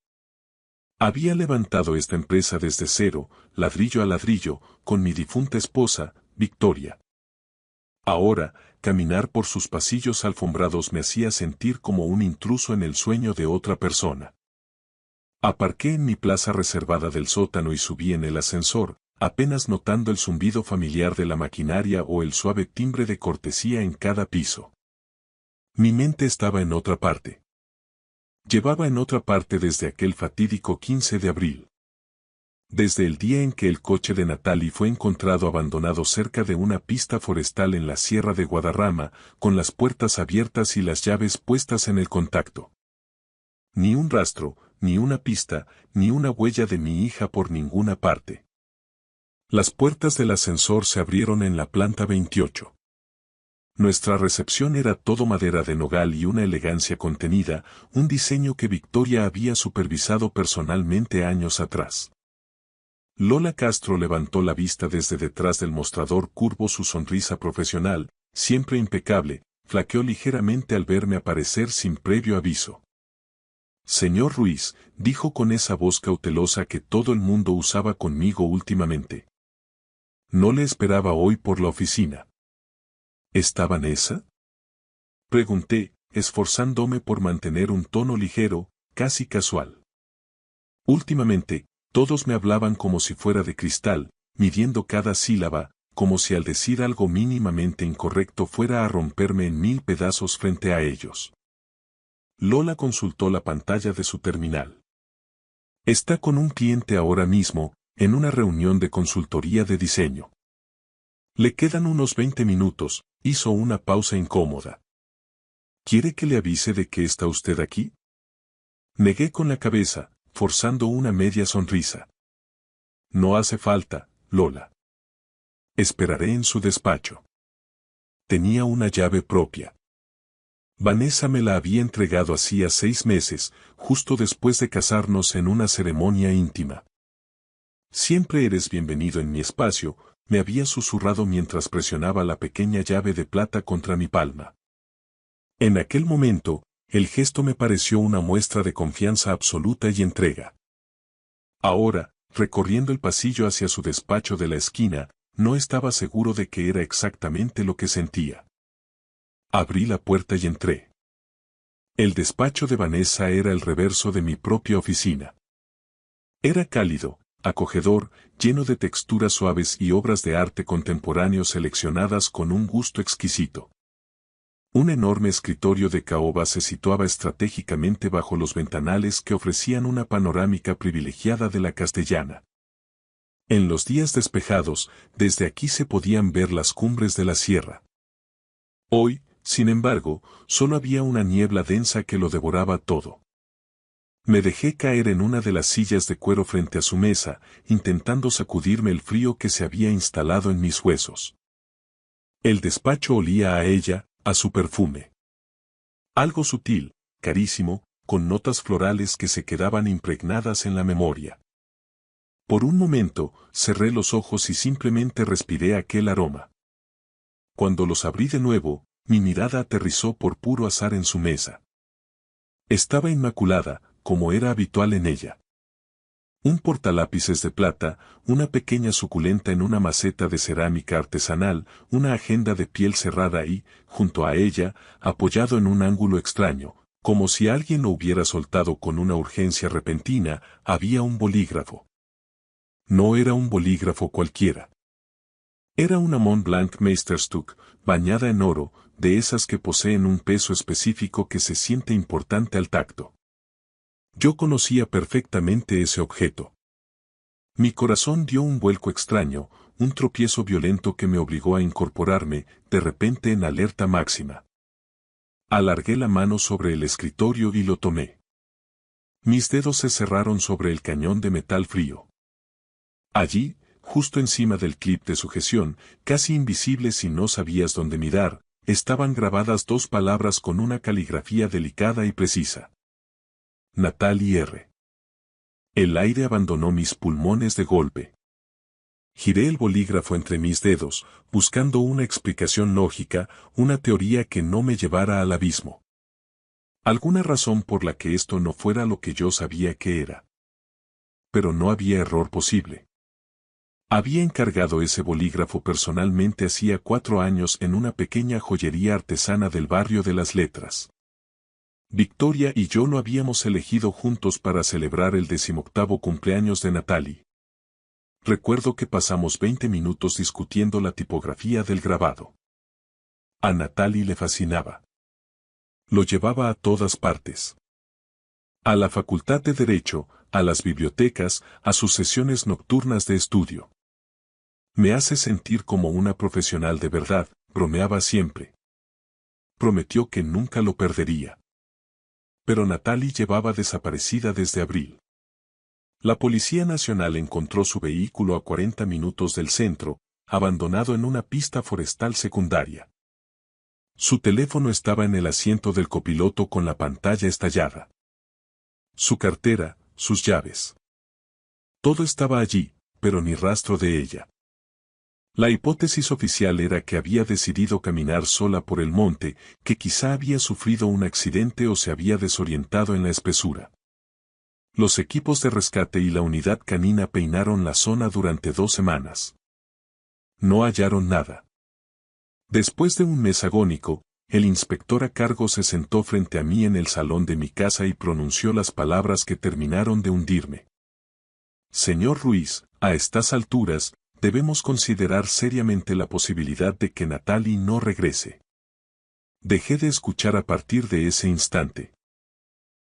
[SPEAKER 1] Había levantado esta empresa desde cero, ladrillo a ladrillo, con mi difunta esposa, Victoria. Ahora, caminar por sus pasillos alfombrados me hacía sentir como un intruso en el sueño de otra persona. Aparqué en mi plaza reservada del sótano y subí en el ascensor, apenas notando el zumbido familiar de la maquinaria o el suave timbre de cortesía en cada piso. Mi mente estaba en otra parte. Llevaba en otra parte desde aquel fatídico 15 de abril. Desde el día en que el coche de Natalie fue encontrado abandonado cerca de una pista forestal en la Sierra de Guadarrama, con las puertas abiertas y las llaves puestas en el contacto. Ni un rastro, ni una pista, ni una huella de mi hija por ninguna parte. Las puertas del ascensor se abrieron en la planta 28. Nuestra recepción era todo madera de nogal y una elegancia contenida, un diseño que Victoria había supervisado personalmente años atrás. Lola Castro levantó la vista desde detrás del mostrador curvo, su sonrisa profesional, siempre impecable, flaqueó ligeramente al verme aparecer sin previo aviso. Señor Ruiz, dijo con esa voz cautelosa que todo el mundo usaba conmigo últimamente. No le esperaba hoy por la oficina. ¿Está Vanessa? Pregunté, esforzándome por mantener un tono ligero, casi casual. Últimamente, todos me hablaban como si fuera de cristal, midiendo cada sílaba, como si al decir algo mínimamente incorrecto fuera a romperme en 1000 pedazos frente a ellos. Lola consultó la pantalla de su terminal. Está con un cliente ahora mismo, en una reunión de consultoría de diseño. Le quedan unos 20 minutos, hizo una pausa incómoda. ¿Quiere que le avise de que está usted aquí? Negué con la cabeza, forzando una media sonrisa. No hace falta, Lola. Esperaré en su despacho. Tenía una llave propia. Vanessa me la había entregado hacía 6 meses, justo después de casarnos en una ceremonia íntima. Siempre eres bienvenido en mi espacio, me había susurrado mientras presionaba la pequeña llave de plata contra mi palma. En aquel momento, el gesto me pareció una muestra de confianza absoluta y entrega. Ahora, recorriendo el pasillo hacia su despacho de la esquina, no estaba seguro de qué era exactamente lo que sentía. Abrí la puerta y entré. El despacho de Vanessa era el reverso de mi propia oficina. Era cálido, acogedor, lleno de texturas suaves y obras de arte contemporáneo seleccionadas con un gusto exquisito. Un enorme escritorio de caoba se situaba estratégicamente bajo los ventanales que ofrecían una panorámica privilegiada de la Castellana. En los días despejados, desde aquí se podían ver las cumbres de la sierra. Hoy, sin embargo, solo había una niebla densa que lo devoraba todo. Me dejé caer en una de las sillas de cuero frente a su mesa, intentando sacudirme el frío que se había instalado en mis huesos. El despacho olía a ella, a su perfume. Algo sutil, carísimo, con notas florales que se quedaban impregnadas en la memoria. Por un momento, cerré los ojos y simplemente respiré aquel aroma. Cuando los abrí de nuevo, mi mirada aterrizó por puro azar en su mesa. Estaba inmaculada, como era habitual en ella. Un portalápices de plata, una pequeña suculenta en una maceta de cerámica artesanal, una agenda de piel cerrada y, junto a ella, apoyado en un ángulo extraño, como si alguien lo hubiera soltado con una urgencia repentina, había un bolígrafo. No era un bolígrafo cualquiera. Era una Mont Blanc Meisterstück, bañada en oro, de esas que poseen un peso específico que se siente importante al tacto. Yo conocía perfectamente ese objeto. Mi corazón dio un vuelco extraño, un tropiezo violento que me obligó a incorporarme, de repente en alerta máxima. Alargué la mano sobre el escritorio y lo tomé. Mis dedos se cerraron sobre el cañón de metal frío. Allí, justo encima del clip de sujeción, casi invisible si no sabías dónde mirar, estaban grabadas dos palabras con una caligrafía delicada y precisa. Natalie R. El aire abandonó mis pulmones de golpe. Giré el bolígrafo entre mis dedos, buscando una explicación lógica, una teoría que no me llevara al abismo. Alguna razón por la que esto no fuera lo que yo sabía que era. Pero no había error posible. Había encargado ese bolígrafo personalmente hacía 4 años en una pequeña joyería artesana del barrio de las Letras. Victoria y yo lo habíamos elegido juntos para celebrar el 18º cumpleaños de Natalie. Recuerdo que pasamos 20 minutos discutiendo la tipografía del grabado. A Natalie le fascinaba. Lo llevaba a todas partes. A la Facultad de Derecho, a las bibliotecas, a sus sesiones nocturnas de estudio. Me hace sentir como una profesional de verdad, bromeaba siempre. Prometió que nunca lo perdería. Pero Natalie llevaba desaparecida desde abril. La Policía Nacional encontró su vehículo a 40 minutos del centro, abandonado en una pista forestal secundaria. Su teléfono estaba en el asiento del copiloto con la pantalla estallada. Su cartera, sus llaves. Todo estaba allí, pero ni rastro de ella. La hipótesis oficial era que había decidido caminar sola por el monte, que quizá había sufrido un accidente o se había desorientado en la espesura. Los equipos de rescate y la unidad canina peinaron la zona durante 2 semanas. No hallaron nada. Después de un mes agónico, el inspector a cargo se sentó frente a mí en el salón de mi casa y pronunció las palabras que terminaron de hundirme. Señor Ruiz, a estas alturas, debemos considerar seriamente la posibilidad de que Natalie no regrese. Dejé de escuchar a partir de ese instante.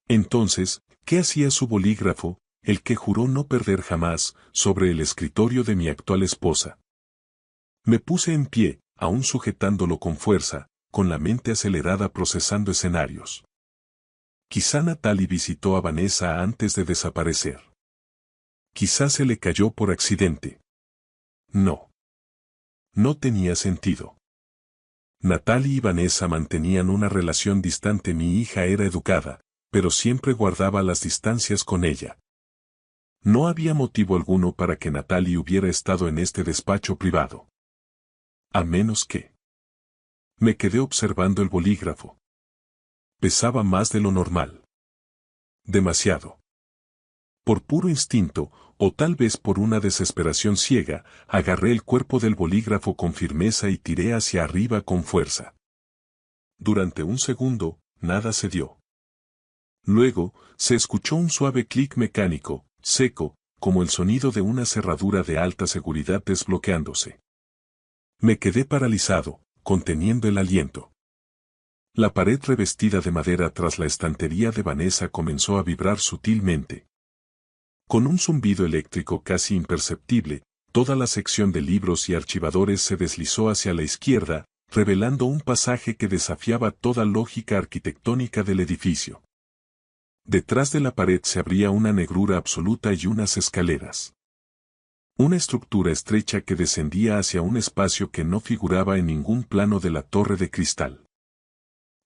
[SPEAKER 1] Entonces, ¿qué hacía su bolígrafo, el que juró no perder jamás, sobre el escritorio de mi actual esposa? Me puse en pie, aún sujetándolo con fuerza, con la mente acelerada procesando escenarios. Quizá Natalie visitó a Vanessa antes de desaparecer. Quizá se le cayó por accidente. No. No tenía sentido. Natalie y Vanessa mantenían una relación distante. Mi hija era educada, pero siempre guardaba las distancias con ella. No había motivo alguno para que Natalie hubiera estado en este despacho privado. A menos que... Me quedé observando el bolígrafo. Pesaba más de lo normal. Demasiado. Por puro instinto, o tal vez por una desesperación ciega, agarré el cuerpo del bolígrafo con firmeza y tiré hacia arriba con fuerza. Durante un segundo, nada se dio. Luego, se escuchó un suave clic mecánico, seco, como el sonido de una cerradura de alta seguridad desbloqueándose. Me quedé paralizado, conteniendo el aliento. La pared revestida de madera tras la estantería de Vanessa comenzó a vibrar sutilmente. Con un zumbido eléctrico casi imperceptible, toda la sección de libros y archivadores se deslizó hacia la izquierda, revelando un pasaje que desafiaba toda lógica arquitectónica del edificio. Detrás de la pared se abría una negrura absoluta y unas escaleras. Una estructura estrecha que descendía hacia un espacio que no figuraba en ningún plano de la torre de cristal.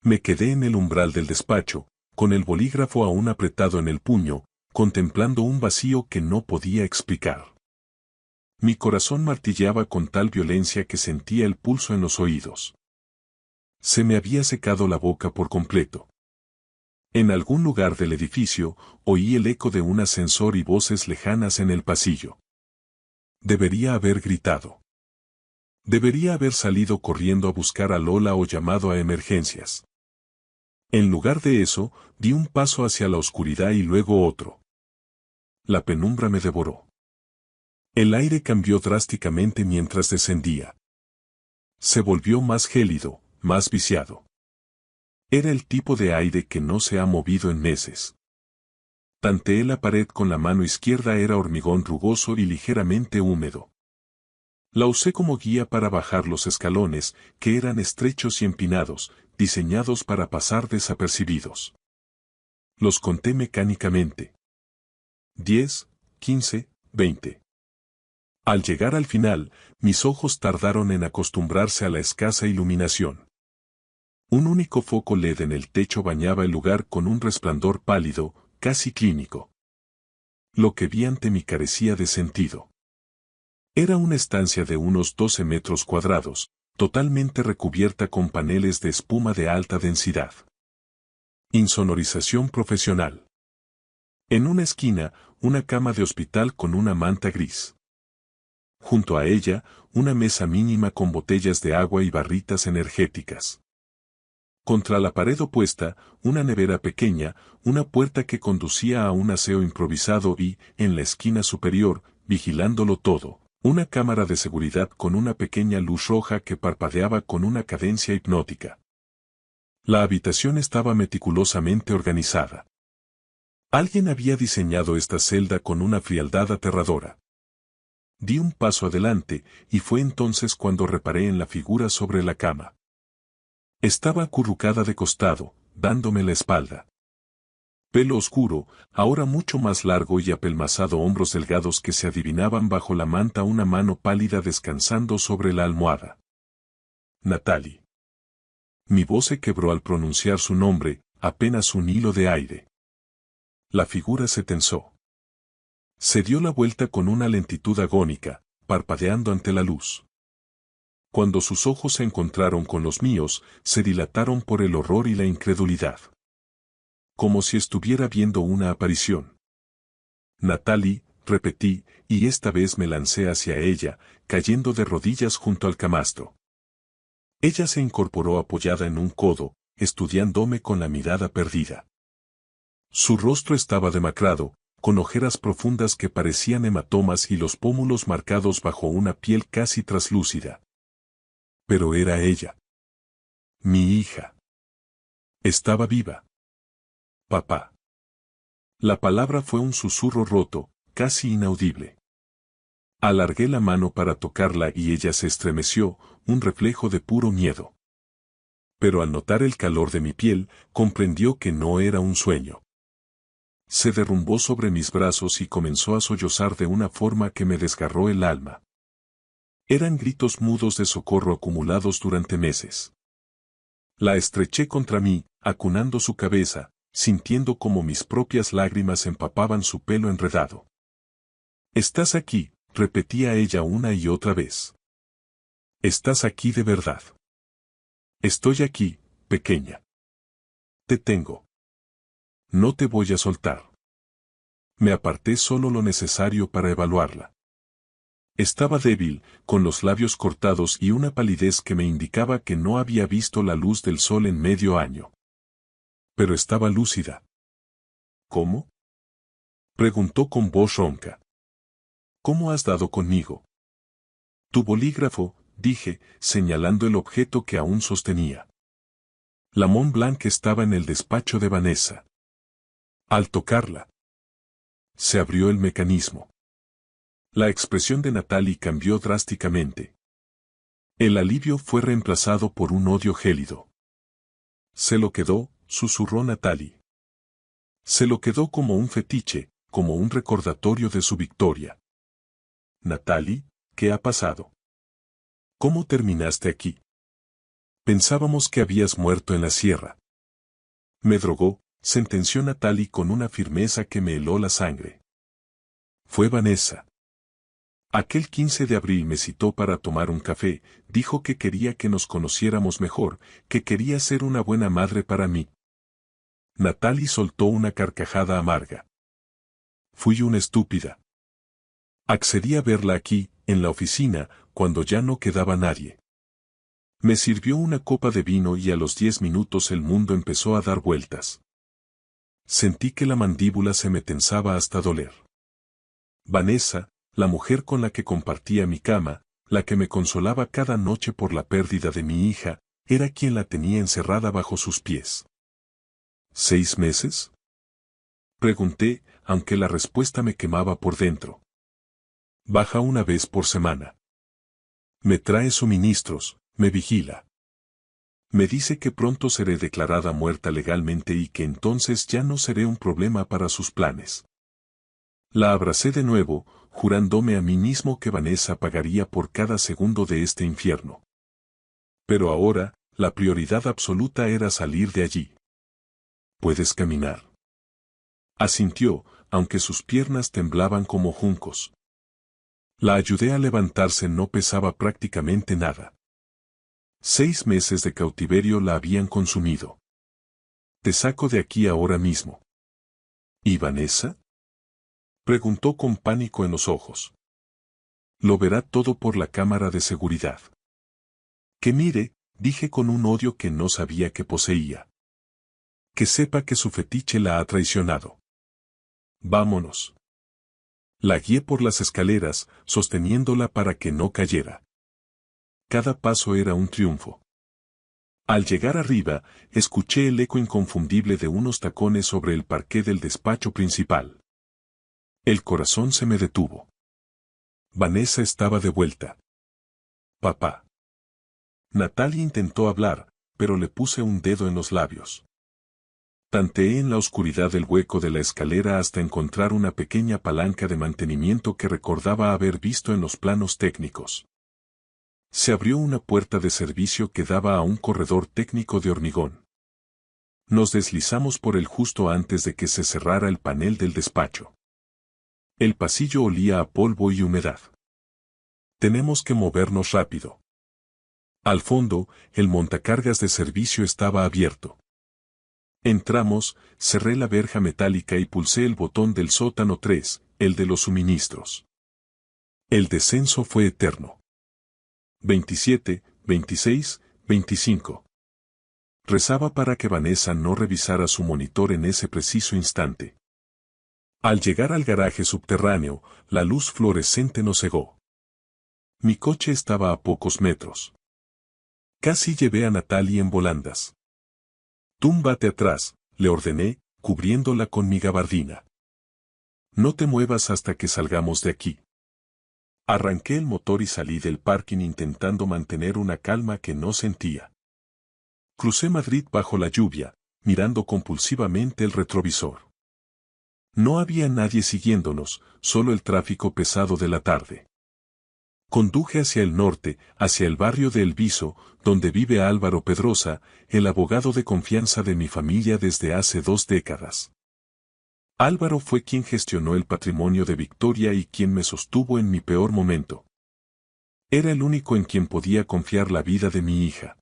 [SPEAKER 1] Me quedé en el umbral del despacho, con el bolígrafo aún apretado en el puño, contemplando un vacío que no podía explicar. Mi corazón martilleaba con tal violencia que sentía el pulso en los oídos. Se me había secado la boca por completo. En algún lugar del edificio, oí el eco de un ascensor y voces lejanas en el pasillo. Debería haber gritado. Debería haber salido corriendo a buscar a Lola o llamado a emergencias. En lugar de eso, di un paso hacia la oscuridad y luego otro. La penumbra me devoró. El aire cambió drásticamente mientras descendía. Se volvió más gélido, más viciado. Era el tipo de aire que no se ha movido en meses. Tanteé la pared con la mano izquierda, era hormigón rugoso y ligeramente húmedo. La usé como guía para bajar los escalones, que eran estrechos y empinados, diseñados para pasar desapercibidos. Los conté mecánicamente. 10, 15, 20. Al llegar al final, mis ojos tardaron en acostumbrarse a la escasa iluminación. Un único foco LED en el techo bañaba el lugar con un resplandor pálido, casi clínico. Lo que vi ante mí carecía de sentido. Era una estancia de unos 12 metros cuadrados, totalmente recubierta con paneles de espuma de alta densidad. Insonorización profesional. En una esquina, una cama de hospital con una manta gris. Junto a ella, una mesa mínima con botellas de agua y barritas energéticas. Contra la pared opuesta, una nevera pequeña, una puerta que conducía a un aseo improvisado y, en la esquina superior, vigilándolo todo, una cámara de seguridad con una pequeña luz roja que parpadeaba con una cadencia hipnótica. La habitación estaba meticulosamente organizada. Alguien había diseñado esta celda con una frialdad aterradora. Di un paso adelante, y fue entonces cuando reparé en la figura sobre la cama. Estaba acurrucada de costado, dándome la espalda. Pelo oscuro, ahora mucho más largo y apelmazado, hombros delgados que se adivinaban bajo la manta, una mano pálida descansando sobre la almohada. Natalie. Mi voz se quebró al pronunciar su nombre, apenas un hilo de aire. La figura se tensó. Se dio la vuelta con una lentitud agónica, parpadeando ante la luz. Cuando sus ojos se encontraron con los míos, se dilataron por el horror y la incredulidad. Como si estuviera viendo una aparición. Natalie, repetí, y esta vez me lancé hacia ella, cayendo de rodillas junto al camastro. Ella se incorporó apoyada en un codo, estudiándome con la mirada perdida. Su rostro estaba demacrado, con ojeras profundas que parecían hematomas y los pómulos marcados bajo una piel casi traslúcida. Pero era ella. Mi hija. Estaba viva. Papá. La palabra fue un susurro roto, casi inaudible. Alargué la mano para tocarla y ella se estremeció, un reflejo de puro miedo. Pero al notar el calor de mi piel, comprendió que no era un sueño. Se derrumbó sobre mis brazos y comenzó a sollozar de una forma que me desgarró el alma. Eran gritos mudos de socorro acumulados durante meses. La estreché contra mí, acunando su cabeza, sintiendo como mis propias lágrimas empapaban su pelo enredado. «Estás aquí», repetía ella una y otra vez. «Estás aquí de verdad». «Estoy aquí, pequeña. Te tengo. No te voy a soltar». Me aparté solo lo necesario para evaluarla. Estaba débil, con los labios cortados y una palidez que me indicaba que no había visto la luz del sol en medio año. Pero estaba lúcida. ¿Cómo?, preguntó con voz ronca. ¿Cómo has dado conmigo? Tu bolígrafo, dije, señalando el objeto que aún sostenía. La Mont Blanc estaba en el despacho de Vanessa. Al tocarla, se abrió el mecanismo. La expresión de Natalie cambió drásticamente. El alivio fue reemplazado por un odio gélido. Se lo quedó, susurró Natalie. Se lo quedó como un fetiche, como un recordatorio de su victoria. Natalie, ¿qué ha pasado? ¿Cómo terminaste aquí? Pensábamos que habías muerto en la sierra. Me drogó, sentenció Natalie con una firmeza que me heló la sangre. Fue Vanessa. Aquel 15 de abril me citó para tomar un café, dijo que quería que nos conociéramos mejor, que quería ser una buena madre para mí. Natalie soltó una carcajada amarga. Fui una estúpida. Accedí a verla aquí, en la oficina, cuando ya no quedaba nadie. Me sirvió una copa de vino y a los 10 minutos el mundo empezó a dar vueltas. Sentí que la mandíbula se me tensaba hasta doler. Vanessa, la mujer con la que compartía mi cama, la que me consolaba cada noche por la pérdida de mi hija, era quien la tenía encerrada bajo sus pies. ¿6 meses? Pregunté, aunque la respuesta me quemaba por dentro. Baja una vez por semana. Me trae suministros, me vigila. Me dice que pronto seré declarada muerta legalmente y que entonces ya no seré un problema para sus planes. La abracé de nuevo, jurándome a mí mismo que Vanessa pagaría por cada segundo de este infierno. Pero ahora, la prioridad absoluta era salir de allí. ¿Puedes caminar? Asintió, aunque sus piernas temblaban como juncos. La ayudé a levantarse, no pesaba prácticamente nada. 6 meses de cautiverio la habían consumido. Te saco de aquí ahora mismo. ¿Y Vanessa? Preguntó con pánico en los ojos. Lo verá todo por la cámara de seguridad. Que mire, dije con un odio que no sabía que poseía. Que sepa que su fetiche la ha traicionado. Vámonos. La guié por las escaleras, sosteniéndola para que no cayera. Cada paso era un triunfo. Al llegar arriba, escuché el eco inconfundible de unos tacones sobre el parqué del despacho principal. El corazón se me detuvo. Vanessa estaba de vuelta. Papá. Natalie intentó hablar, pero le puse un dedo en los labios. Tanteé en la oscuridad del hueco de la escalera hasta encontrar una pequeña palanca de mantenimiento que recordaba haber visto en los planos técnicos. Se abrió una puerta de servicio que daba a un corredor técnico de hormigón. Nos deslizamos por él justo antes de que se cerrara el panel del despacho. El pasillo olía a polvo y humedad. Tenemos que movernos rápido. Al fondo, el montacargas de servicio estaba abierto. Entramos, cerré la verja metálica y pulsé el botón del sótano 3, el de los suministros. El descenso fue eterno. 27, 26, 25. Rezaba para que Vanessa no revisara su monitor en ese preciso instante. Al llegar al garaje subterráneo, la luz fluorescente nos cegó. Mi coche estaba a pocos metros. Casi llevé a Natalie en volandas. Túmbate atrás, le ordené, cubriéndola con mi gabardina. No te muevas hasta que salgamos de aquí. Arranqué el motor y salí del parking intentando mantener una calma que no sentía. Crucé Madrid bajo la lluvia, mirando compulsivamente el retrovisor. No había nadie siguiéndonos, solo el tráfico pesado de la tarde. Conduje hacia el norte, hacia el barrio de El Viso, donde vive Álvaro Pedrosa, el abogado de confianza de mi familia desde hace 2 décadas. Álvaro fue quien gestionó el patrimonio de Victoria y quien me sostuvo en mi peor momento. Era el único en quien podía confiar la vida de mi hija.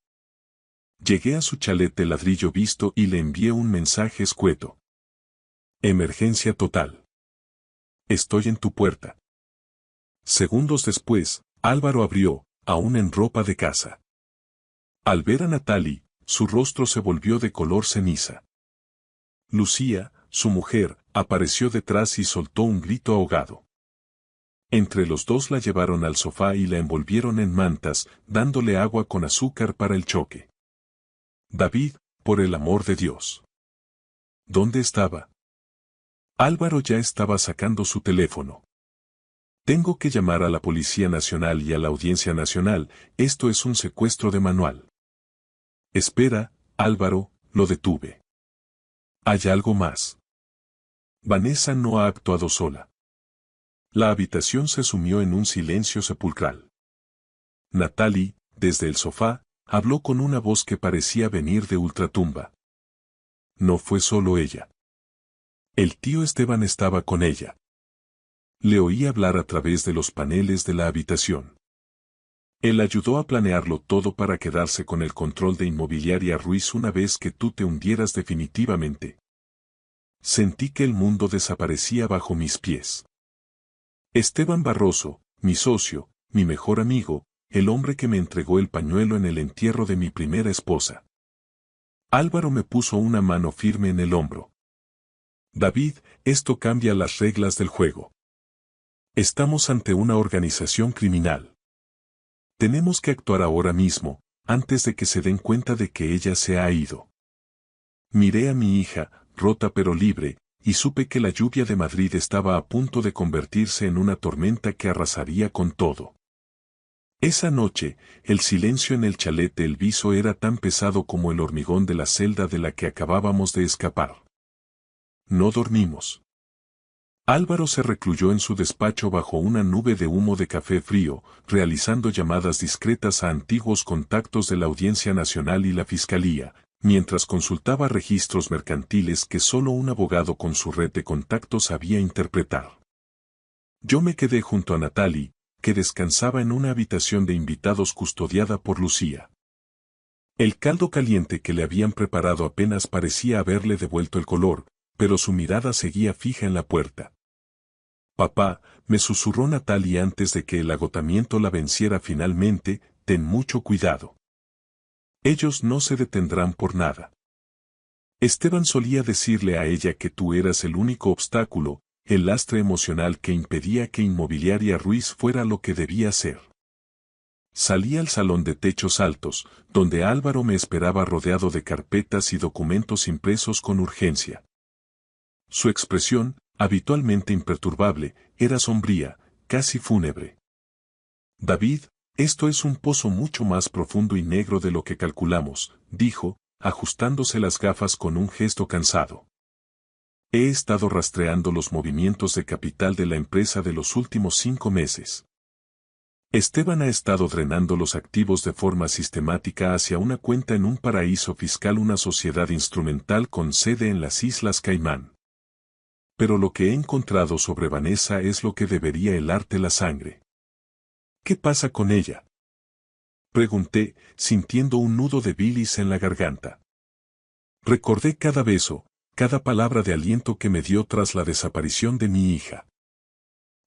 [SPEAKER 1] Llegué a su chalet de ladrillo visto y le envié un mensaje escueto. Emergencia total. Estoy en tu puerta. Segundos después, Álvaro abrió, aún en ropa de casa. Al ver a Natalie, su rostro se volvió de color ceniza. Lucía, su mujer, apareció detrás y soltó un grito ahogado. Entre los dos la llevaron al sofá y la envolvieron en mantas, dándole agua con azúcar para el choque. David, por el amor de Dios. ¿Dónde estaba? Álvaro ya estaba sacando su teléfono. Tengo que llamar a la Policía Nacional y a la Audiencia Nacional, esto es un secuestro de manual. Espera, Álvaro, lo detuve. ¿Hay algo más? Vanessa no ha actuado sola. La habitación se sumió en un silencio sepulcral. Natalie, desde el sofá, habló con una voz que parecía venir de ultratumba. No fue solo ella. El tío Esteban estaba con ella. Le oí hablar a través de los paneles de la habitación. Él ayudó a planearlo todo para quedarse con el control de Inmobiliaria Ruiz una vez que tú te hundieras definitivamente. Sentí que el mundo desaparecía bajo mis pies. Esteban Barroso, mi socio, mi mejor amigo, el hombre que me entregó el pañuelo en el entierro de mi primera esposa. Álvaro me puso una mano firme en el hombro. David, esto cambia las reglas del juego. Estamos ante una organización criminal. Tenemos que actuar ahora mismo, antes de que se den cuenta de que ella se ha ido. Miré a mi hija, rota pero libre, y supe que la lluvia de Madrid estaba a punto de convertirse en una tormenta que arrasaría con todo. Esa noche, el silencio en el chalet de Elviso era tan pesado como el hormigón de la celda de la que acabábamos de escapar. No dormimos. Álvaro se recluyó en su despacho bajo una nube de humo de café frío, realizando llamadas discretas a antiguos contactos de la Audiencia Nacional y la Fiscalía, mientras consultaba registros mercantiles que solo un abogado con su red de contactos sabía interpretar. Yo me quedé junto a Natalie, que descansaba en una habitación de invitados custodiada por Lucía. El caldo caliente que le habían preparado apenas parecía haberle devuelto el color, pero su mirada seguía fija en la puerta. «Papá», me susurró Natalie antes de que el agotamiento la venciera finalmente, «ten mucho cuidado. Ellos no se detendrán por nada». Esteban solía decirle a ella que tú eras el único obstáculo, el lastre emocional que impedía que Inmobiliaria Ruiz fuera lo que debía ser. Salí al salón de techos altos, donde Álvaro me esperaba rodeado de carpetas y documentos impresos con urgencia. Su expresión, habitualmente imperturbable, era sombría, casi fúnebre. «David, esto es un pozo mucho más profundo y negro de lo que calculamos», dijo, ajustándose las gafas con un gesto cansado. He estado rastreando los movimientos de capital de la empresa de los últimos 5 meses. Esteban ha estado drenando los activos de forma sistemática hacia una cuenta en un paraíso fiscal, una sociedad instrumental con sede en las Islas Caimán. Pero lo que he encontrado sobre Vanessa es lo que debería helarte la sangre. ¿Qué pasa con ella?, pregunté, sintiendo un nudo de bilis en la garganta. Recordé cada beso, cada palabra de aliento que me dio tras la desaparición de mi hija.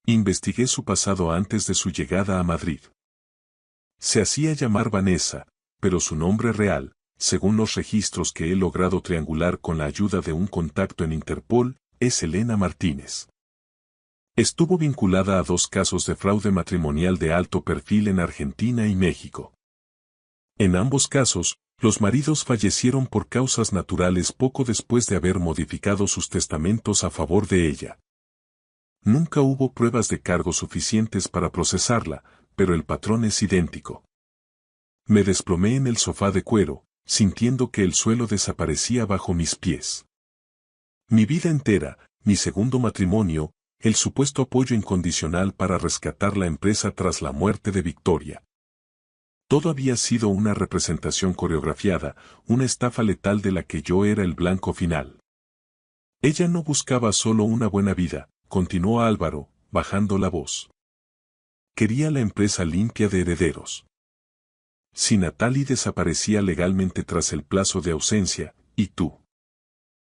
[SPEAKER 1] Investigué su pasado antes de su llegada a Madrid. Se hacía llamar Vanessa, pero su nombre real, según los registros que he logrado triangular con la ayuda de un contacto en Interpol, es Elena Martínez. Estuvo vinculada a 2 casos de fraude matrimonial de alto perfil en Argentina y México. En ambos casos, los maridos fallecieron por causas naturales poco después de haber modificado sus testamentos a favor de ella. Nunca hubo pruebas de cargo suficientes para procesarla, pero el patrón es idéntico. Me desplomé en el sofá de cuero, sintiendo que el suelo desaparecía bajo mis pies. Mi vida entera, mi segundo matrimonio, el supuesto apoyo incondicional para rescatar la empresa tras la muerte de Victoria. Todo había sido una representación coreografiada, una estafa letal de la que yo era el blanco final. Ella no buscaba solo una buena vida, continuó Álvaro, bajando la voz. Quería la empresa limpia de herederos. Si Natalie desaparecía legalmente tras el plazo de ausencia, ¿y tú?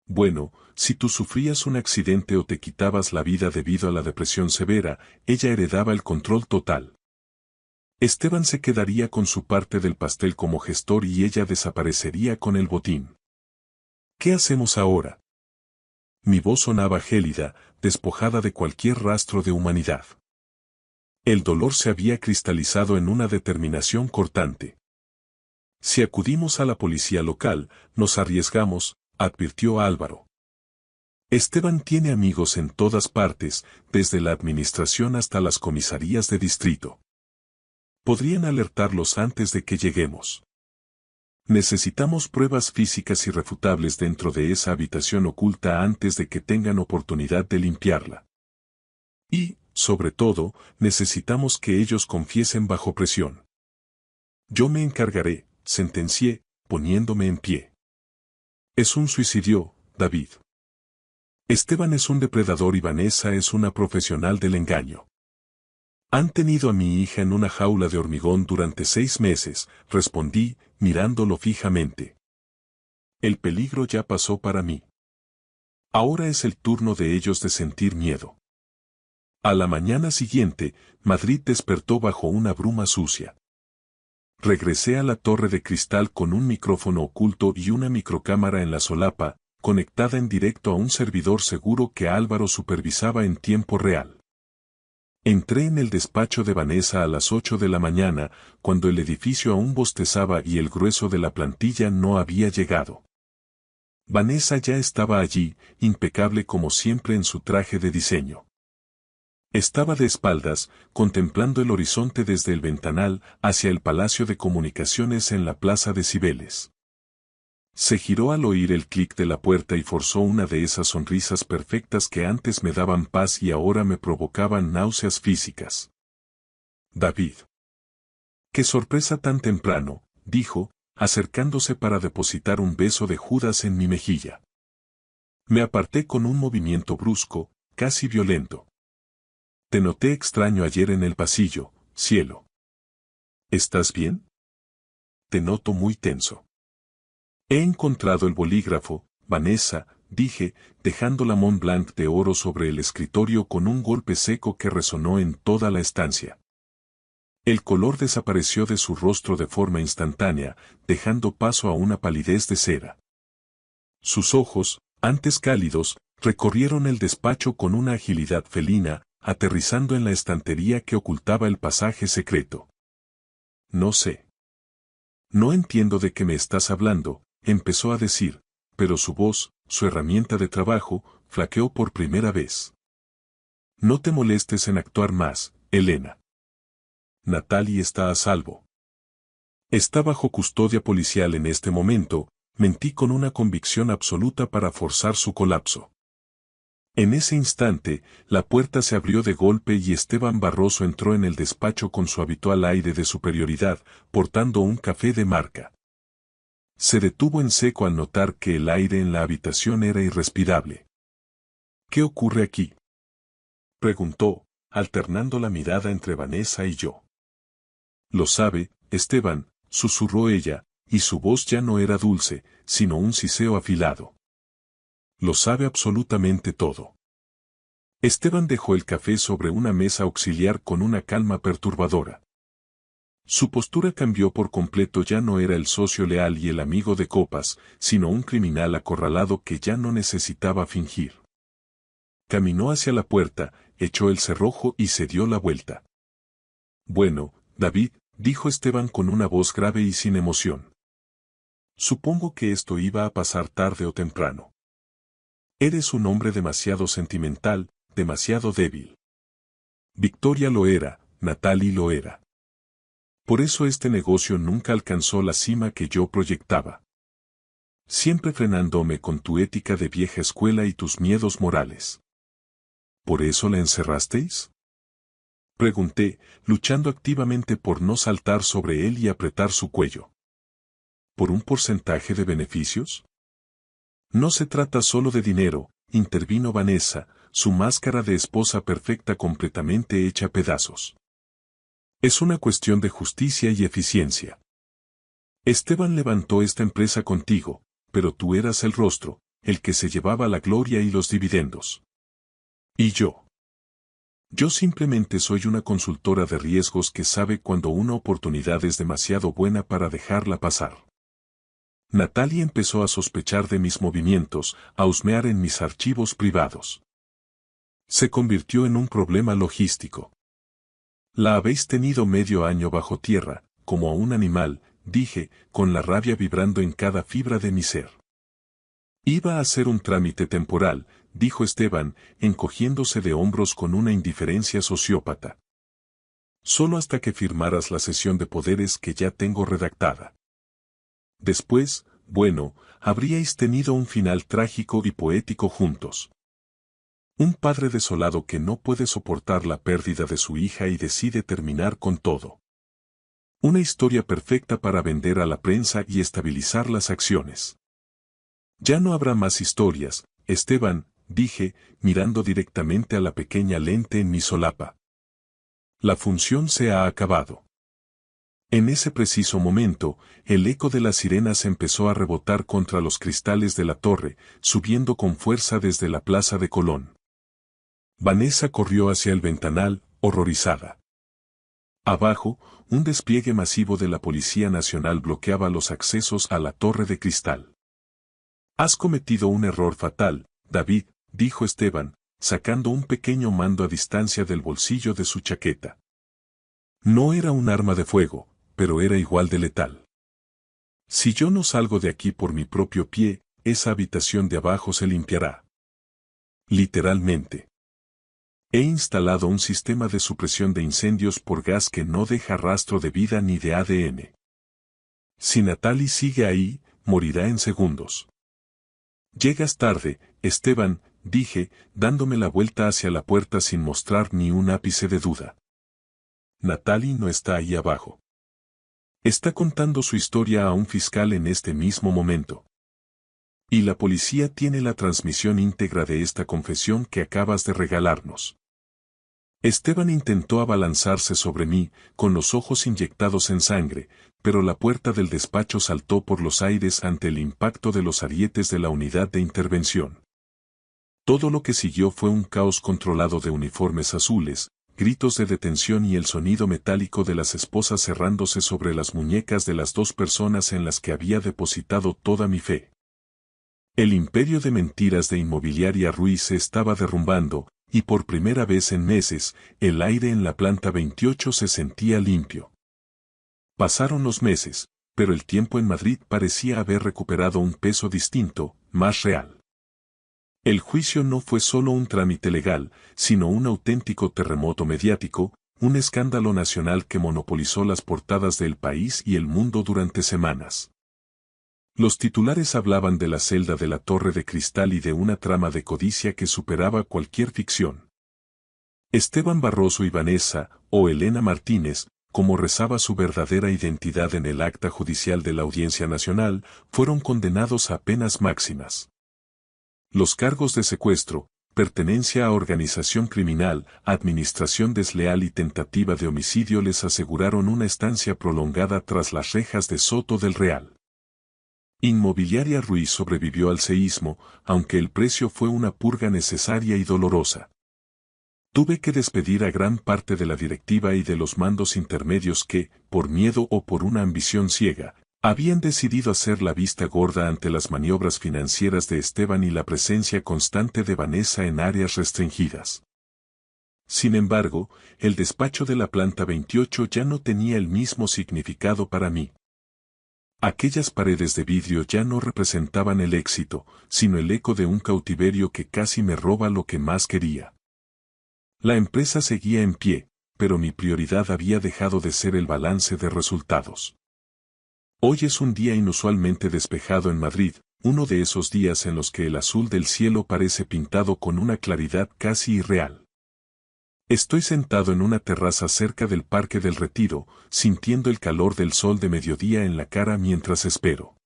[SPEAKER 1] Bueno, si tú sufrías un accidente o te quitabas la vida debido a la depresión severa, ella heredaba el control total. Esteban se quedaría con su parte del pastel como gestor y ella desaparecería con el botín. ¿Qué hacemos ahora? Mi voz sonaba gélida, despojada de cualquier rastro de humanidad. El dolor se había cristalizado en una determinación cortante. Si acudimos a la policía local, nos arriesgamos, advirtió Álvaro. Esteban tiene amigos en todas partes, desde la administración hasta las comisarías de distrito. Podrían alertarlos antes de que lleguemos. Necesitamos pruebas físicas irrefutables dentro de esa habitación oculta antes de que tengan oportunidad de limpiarla. Y, sobre todo, necesitamos que ellos confiesen bajo presión. Yo me encargaré, sentencié, poniéndome en pie. Es un suicidio, David. Esteban es un depredador y Vanessa es una profesional del engaño. Han tenido a mi hija en una jaula de hormigón durante 6 meses, respondí, mirándolo fijamente. El peligro ya pasó para mí. Ahora es el turno de ellos de sentir miedo. A la mañana siguiente, Madrid despertó bajo una bruma sucia. Regresé a la torre de cristal con un micrófono oculto y una microcámara en la solapa, conectada en directo a un servidor seguro que Álvaro supervisaba en tiempo real. Entré en el despacho de Vanessa a las 8 de la mañana, cuando el edificio aún bostezaba y el grueso de la plantilla no había llegado. Vanessa ya estaba allí, impecable como siempre en su traje de diseño. Estaba de espaldas, contemplando el horizonte desde el ventanal hacia el Palacio de Comunicaciones en la Plaza de Cibeles. Se giró al oír el clic de la puerta y forzó una de esas sonrisas perfectas que antes me daban paz y ahora me provocaban náuseas físicas. David. ¡Qué sorpresa tan temprano!, dijo, acercándose para depositar un beso de Judas en mi mejilla. Me aparté con un movimiento brusco, casi violento. Te noté extraño ayer en el pasillo, cielo. ¿Estás bien? Te noto muy tenso. He encontrado el bolígrafo, Vanessa, dije, dejando la Mont Blanc de oro sobre el escritorio con un golpe seco que resonó en toda la estancia. El color desapareció de su rostro de forma instantánea, dejando paso a una palidez de cera. Sus ojos, antes cálidos, recorrieron el despacho con una agilidad felina, aterrizando en la estantería que ocultaba el pasaje secreto. No sé. No entiendo de qué me estás hablando, empezó a decir, pero su voz, su herramienta de trabajo, flaqueó por primera vez. No te molestes en actuar más, Elena. Natalie está a salvo. Está bajo custodia policial en este momento, mentí con una convicción absoluta para forzar su colapso. En ese instante, la puerta se abrió de golpe y Esteban Barroso entró en el despacho con su habitual aire de superioridad, portando un café de marca. Se detuvo en seco al notar que el aire en la habitación era irrespirable. ¿Qué ocurre aquí?, preguntó, alternando la mirada entre Vanessa y yo. Lo sabe, Esteban, susurró ella, y su voz ya no era dulce, sino un siseo afilado. Lo sabe absolutamente todo. Esteban dejó el café sobre una mesa auxiliar con una calma perturbadora. Su postura cambió por completo, ya no era el socio leal y el amigo de copas, sino un criminal acorralado que ya no necesitaba fingir. Caminó hacia la puerta, echó el cerrojo y se dio la vuelta. Bueno, David, dijo Esteban con una voz grave y sin emoción. Supongo que esto iba a pasar tarde o temprano. Eres un hombre demasiado sentimental, demasiado débil. Victoria lo era, Natalie lo era. Por eso este negocio nunca alcanzó la cima que yo proyectaba. Siempre frenándome con tu ética de vieja escuela y tus miedos morales. ¿Por eso la encerrasteis?, pregunté, luchando activamente por no saltar sobre él y apretar su cuello. ¿Por un porcentaje de beneficios? No se trata solo de dinero, intervino Vanessa, su máscara de esposa perfecta completamente hecha pedazos. Es una cuestión de justicia y eficiencia. Esteban levantó esta empresa contigo, pero tú eras el rostro, el que se llevaba la gloria y los dividendos. ¿Y yo? Yo simplemente soy una consultora de riesgos que sabe cuando una oportunidad es demasiado buena para dejarla pasar. Natalie empezó a sospechar de mis movimientos, a husmear en mis archivos privados. Se convirtió en un problema logístico. La habéis tenido medio año bajo tierra, como a un animal, dije, con la rabia vibrando en cada fibra de mi ser. Iba a ser un trámite temporal, dijo Esteban, encogiéndose de hombros con una indiferencia sociópata. Solo hasta que firmaras la cesión de poderes que ya tengo redactada. Después, bueno, habríais tenido un final trágico y poético juntos. Un padre desolado que no puede soportar la pérdida de su hija y decide terminar con todo. Una historia perfecta para vender a la prensa y estabilizar las acciones. Ya no habrá más historias, Esteban, dije, mirando directamente a la pequeña lente en mi solapa. La función se ha acabado. En ese preciso momento, el eco de las sirenas empezó a rebotar contra los cristales de la torre, subiendo con fuerza desde la plaza de Colón. Vanessa corrió hacia el ventanal, horrorizada. Abajo, un despliegue masivo de la Policía Nacional bloqueaba los accesos a la torre de cristal. Has cometido un error fatal, David, dijo Esteban, sacando un pequeño mando a distancia del bolsillo de su chaqueta. No era un arma de fuego, pero era igual de letal. Si yo no salgo de aquí por mi propio pie, esa habitación de abajo se limpiará. Literalmente. He instalado un sistema de supresión de incendios por gas que no deja rastro de vida ni de ADN. Si Natalie sigue ahí, morirá en segundos. Llegas tarde, Esteban, dije, dándome la vuelta hacia la puerta sin mostrar ni un ápice de duda. Natalie no está ahí abajo. Está contando su historia a un fiscal en este mismo momento. Y la policía tiene la transmisión íntegra de esta confesión que acabas de regalarnos. Esteban intentó abalanzarse sobre mí, con los ojos inyectados en sangre, pero la puerta del despacho saltó por los aires ante el impacto de los arietes de la unidad de intervención. Todo lo que siguió fue un caos controlado de uniformes azules, gritos de detención y el sonido metálico de las esposas cerrándose sobre las muñecas de las dos personas en las que había depositado toda mi fe. El imperio de mentiras de Inmobiliaria Ruiz se estaba derrumbando, y por primera vez en meses, el aire en la planta 28 se sentía limpio. Pasaron los meses, pero el tiempo en Madrid parecía haber recuperado un peso distinto, más real. El juicio no fue solo un trámite legal, sino un auténtico terremoto mediático, un escándalo nacional que monopolizó las portadas del país y el mundo durante semanas. Los titulares hablaban de la celda de la Torre de Cristal y de una trama de codicia que superaba cualquier ficción. Esteban Barroso y Vanessa, o Elena Martínez, como rezaba su verdadera identidad en el acta judicial de la Audiencia Nacional, fueron condenados a penas máximas. Los cargos de secuestro, pertenencia a organización criminal, administración desleal y tentativa de homicidio les aseguraron una estancia prolongada tras las rejas de Soto del Real. Inmobiliaria Ruiz sobrevivió al seísmo, aunque el precio fue una purga necesaria y dolorosa. Tuve que despedir a gran parte de la directiva y de los mandos intermedios que, por miedo o por una ambición ciega, habían decidido hacer la vista gorda ante las maniobras financieras de Esteban y la presencia constante de Vanessa en áreas restringidas. Sin embargo, el despacho de la planta 28 ya no tenía el mismo significado para mí. Aquellas paredes de vidrio ya no representaban el éxito, sino el eco de un cautiverio que casi me roba lo que más quería. La empresa seguía en pie, pero mi prioridad había dejado de ser el balance de resultados. Hoy es un día inusualmente despejado en Madrid, uno de esos días en los que el azul del cielo parece pintado con una claridad casi irreal. Estoy sentado en una terraza cerca del Parque del Retiro, sintiendo el calor del sol de mediodía en la cara mientras espero.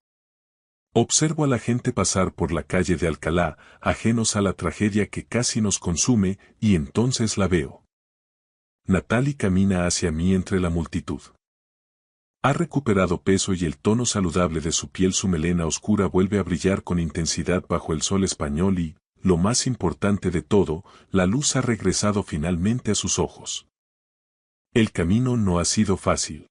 [SPEAKER 1] Observo a la gente pasar por la calle de Alcalá, ajenos a la tragedia que casi nos consume, y entonces la veo. Natalie camina hacia mí entre la multitud. Ha recuperado peso y el tono saludable de su piel, su melena oscura vuelve a brillar con intensidad bajo el sol español y, lo más importante de todo, la luz ha regresado finalmente a sus ojos. El camino no ha sido fácil.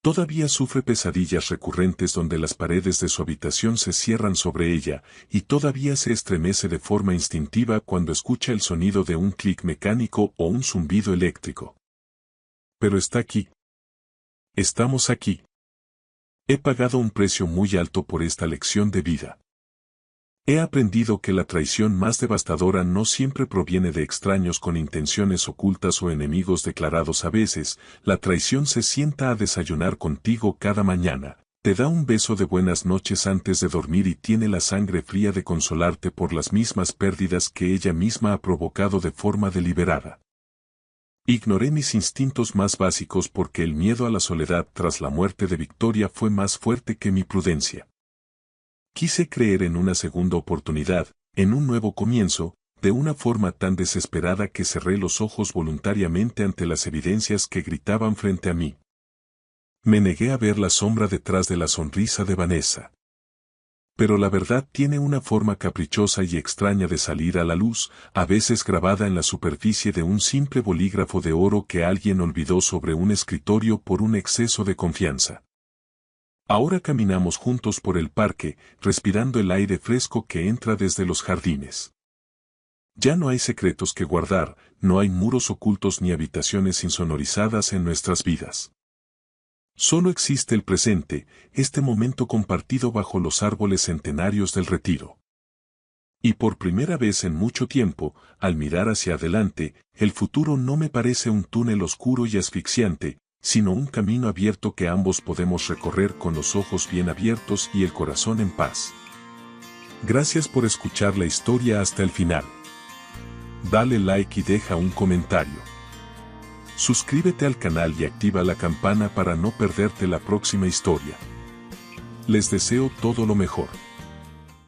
[SPEAKER 1] Todavía sufre pesadillas recurrentes donde las paredes de su habitación se cierran sobre ella, y todavía se estremece de forma instintiva cuando escucha el sonido de un clic mecánico o un zumbido eléctrico. Pero está aquí. Estamos aquí. He pagado un precio muy alto por esta lección de vida. He aprendido que la traición más devastadora no siempre proviene de extraños con intenciones ocultas o enemigos declarados. A veces, la traición se sienta a desayunar contigo cada mañana, te da un beso de buenas noches antes de dormir y tiene la sangre fría de consolarte por las mismas pérdidas que ella misma ha provocado de forma deliberada. Ignoré mis instintos más básicos porque el miedo a la soledad tras la muerte de Victoria fue más fuerte que mi prudencia. Quise creer en una segunda oportunidad, en un nuevo comienzo, de una forma tan desesperada que cerré los ojos voluntariamente ante las evidencias que gritaban frente a mí. Me negué a ver la sombra detrás de la sonrisa de Vanessa. Pero la verdad tiene una forma caprichosa y extraña de salir a la luz, a veces grabada en la superficie de un simple bolígrafo de oro que alguien olvidó sobre un escritorio por un exceso de confianza. Ahora caminamos juntos por el parque, respirando el aire fresco que entra desde los jardines. Ya no hay secretos que guardar, no hay muros ocultos ni habitaciones insonorizadas en nuestras vidas. Solo existe el presente, este momento compartido bajo los árboles centenarios del Retiro. Y por primera vez en mucho tiempo, al mirar hacia adelante, el futuro no me parece un túnel oscuro y asfixiante, sino un camino abierto que ambos podemos recorrer con los ojos bien abiertos y el corazón en paz. Gracias por escuchar la historia hasta el final. Dale like y deja un comentario. Suscríbete al canal y activa la campana para no perderte la próxima historia. Les deseo todo lo mejor.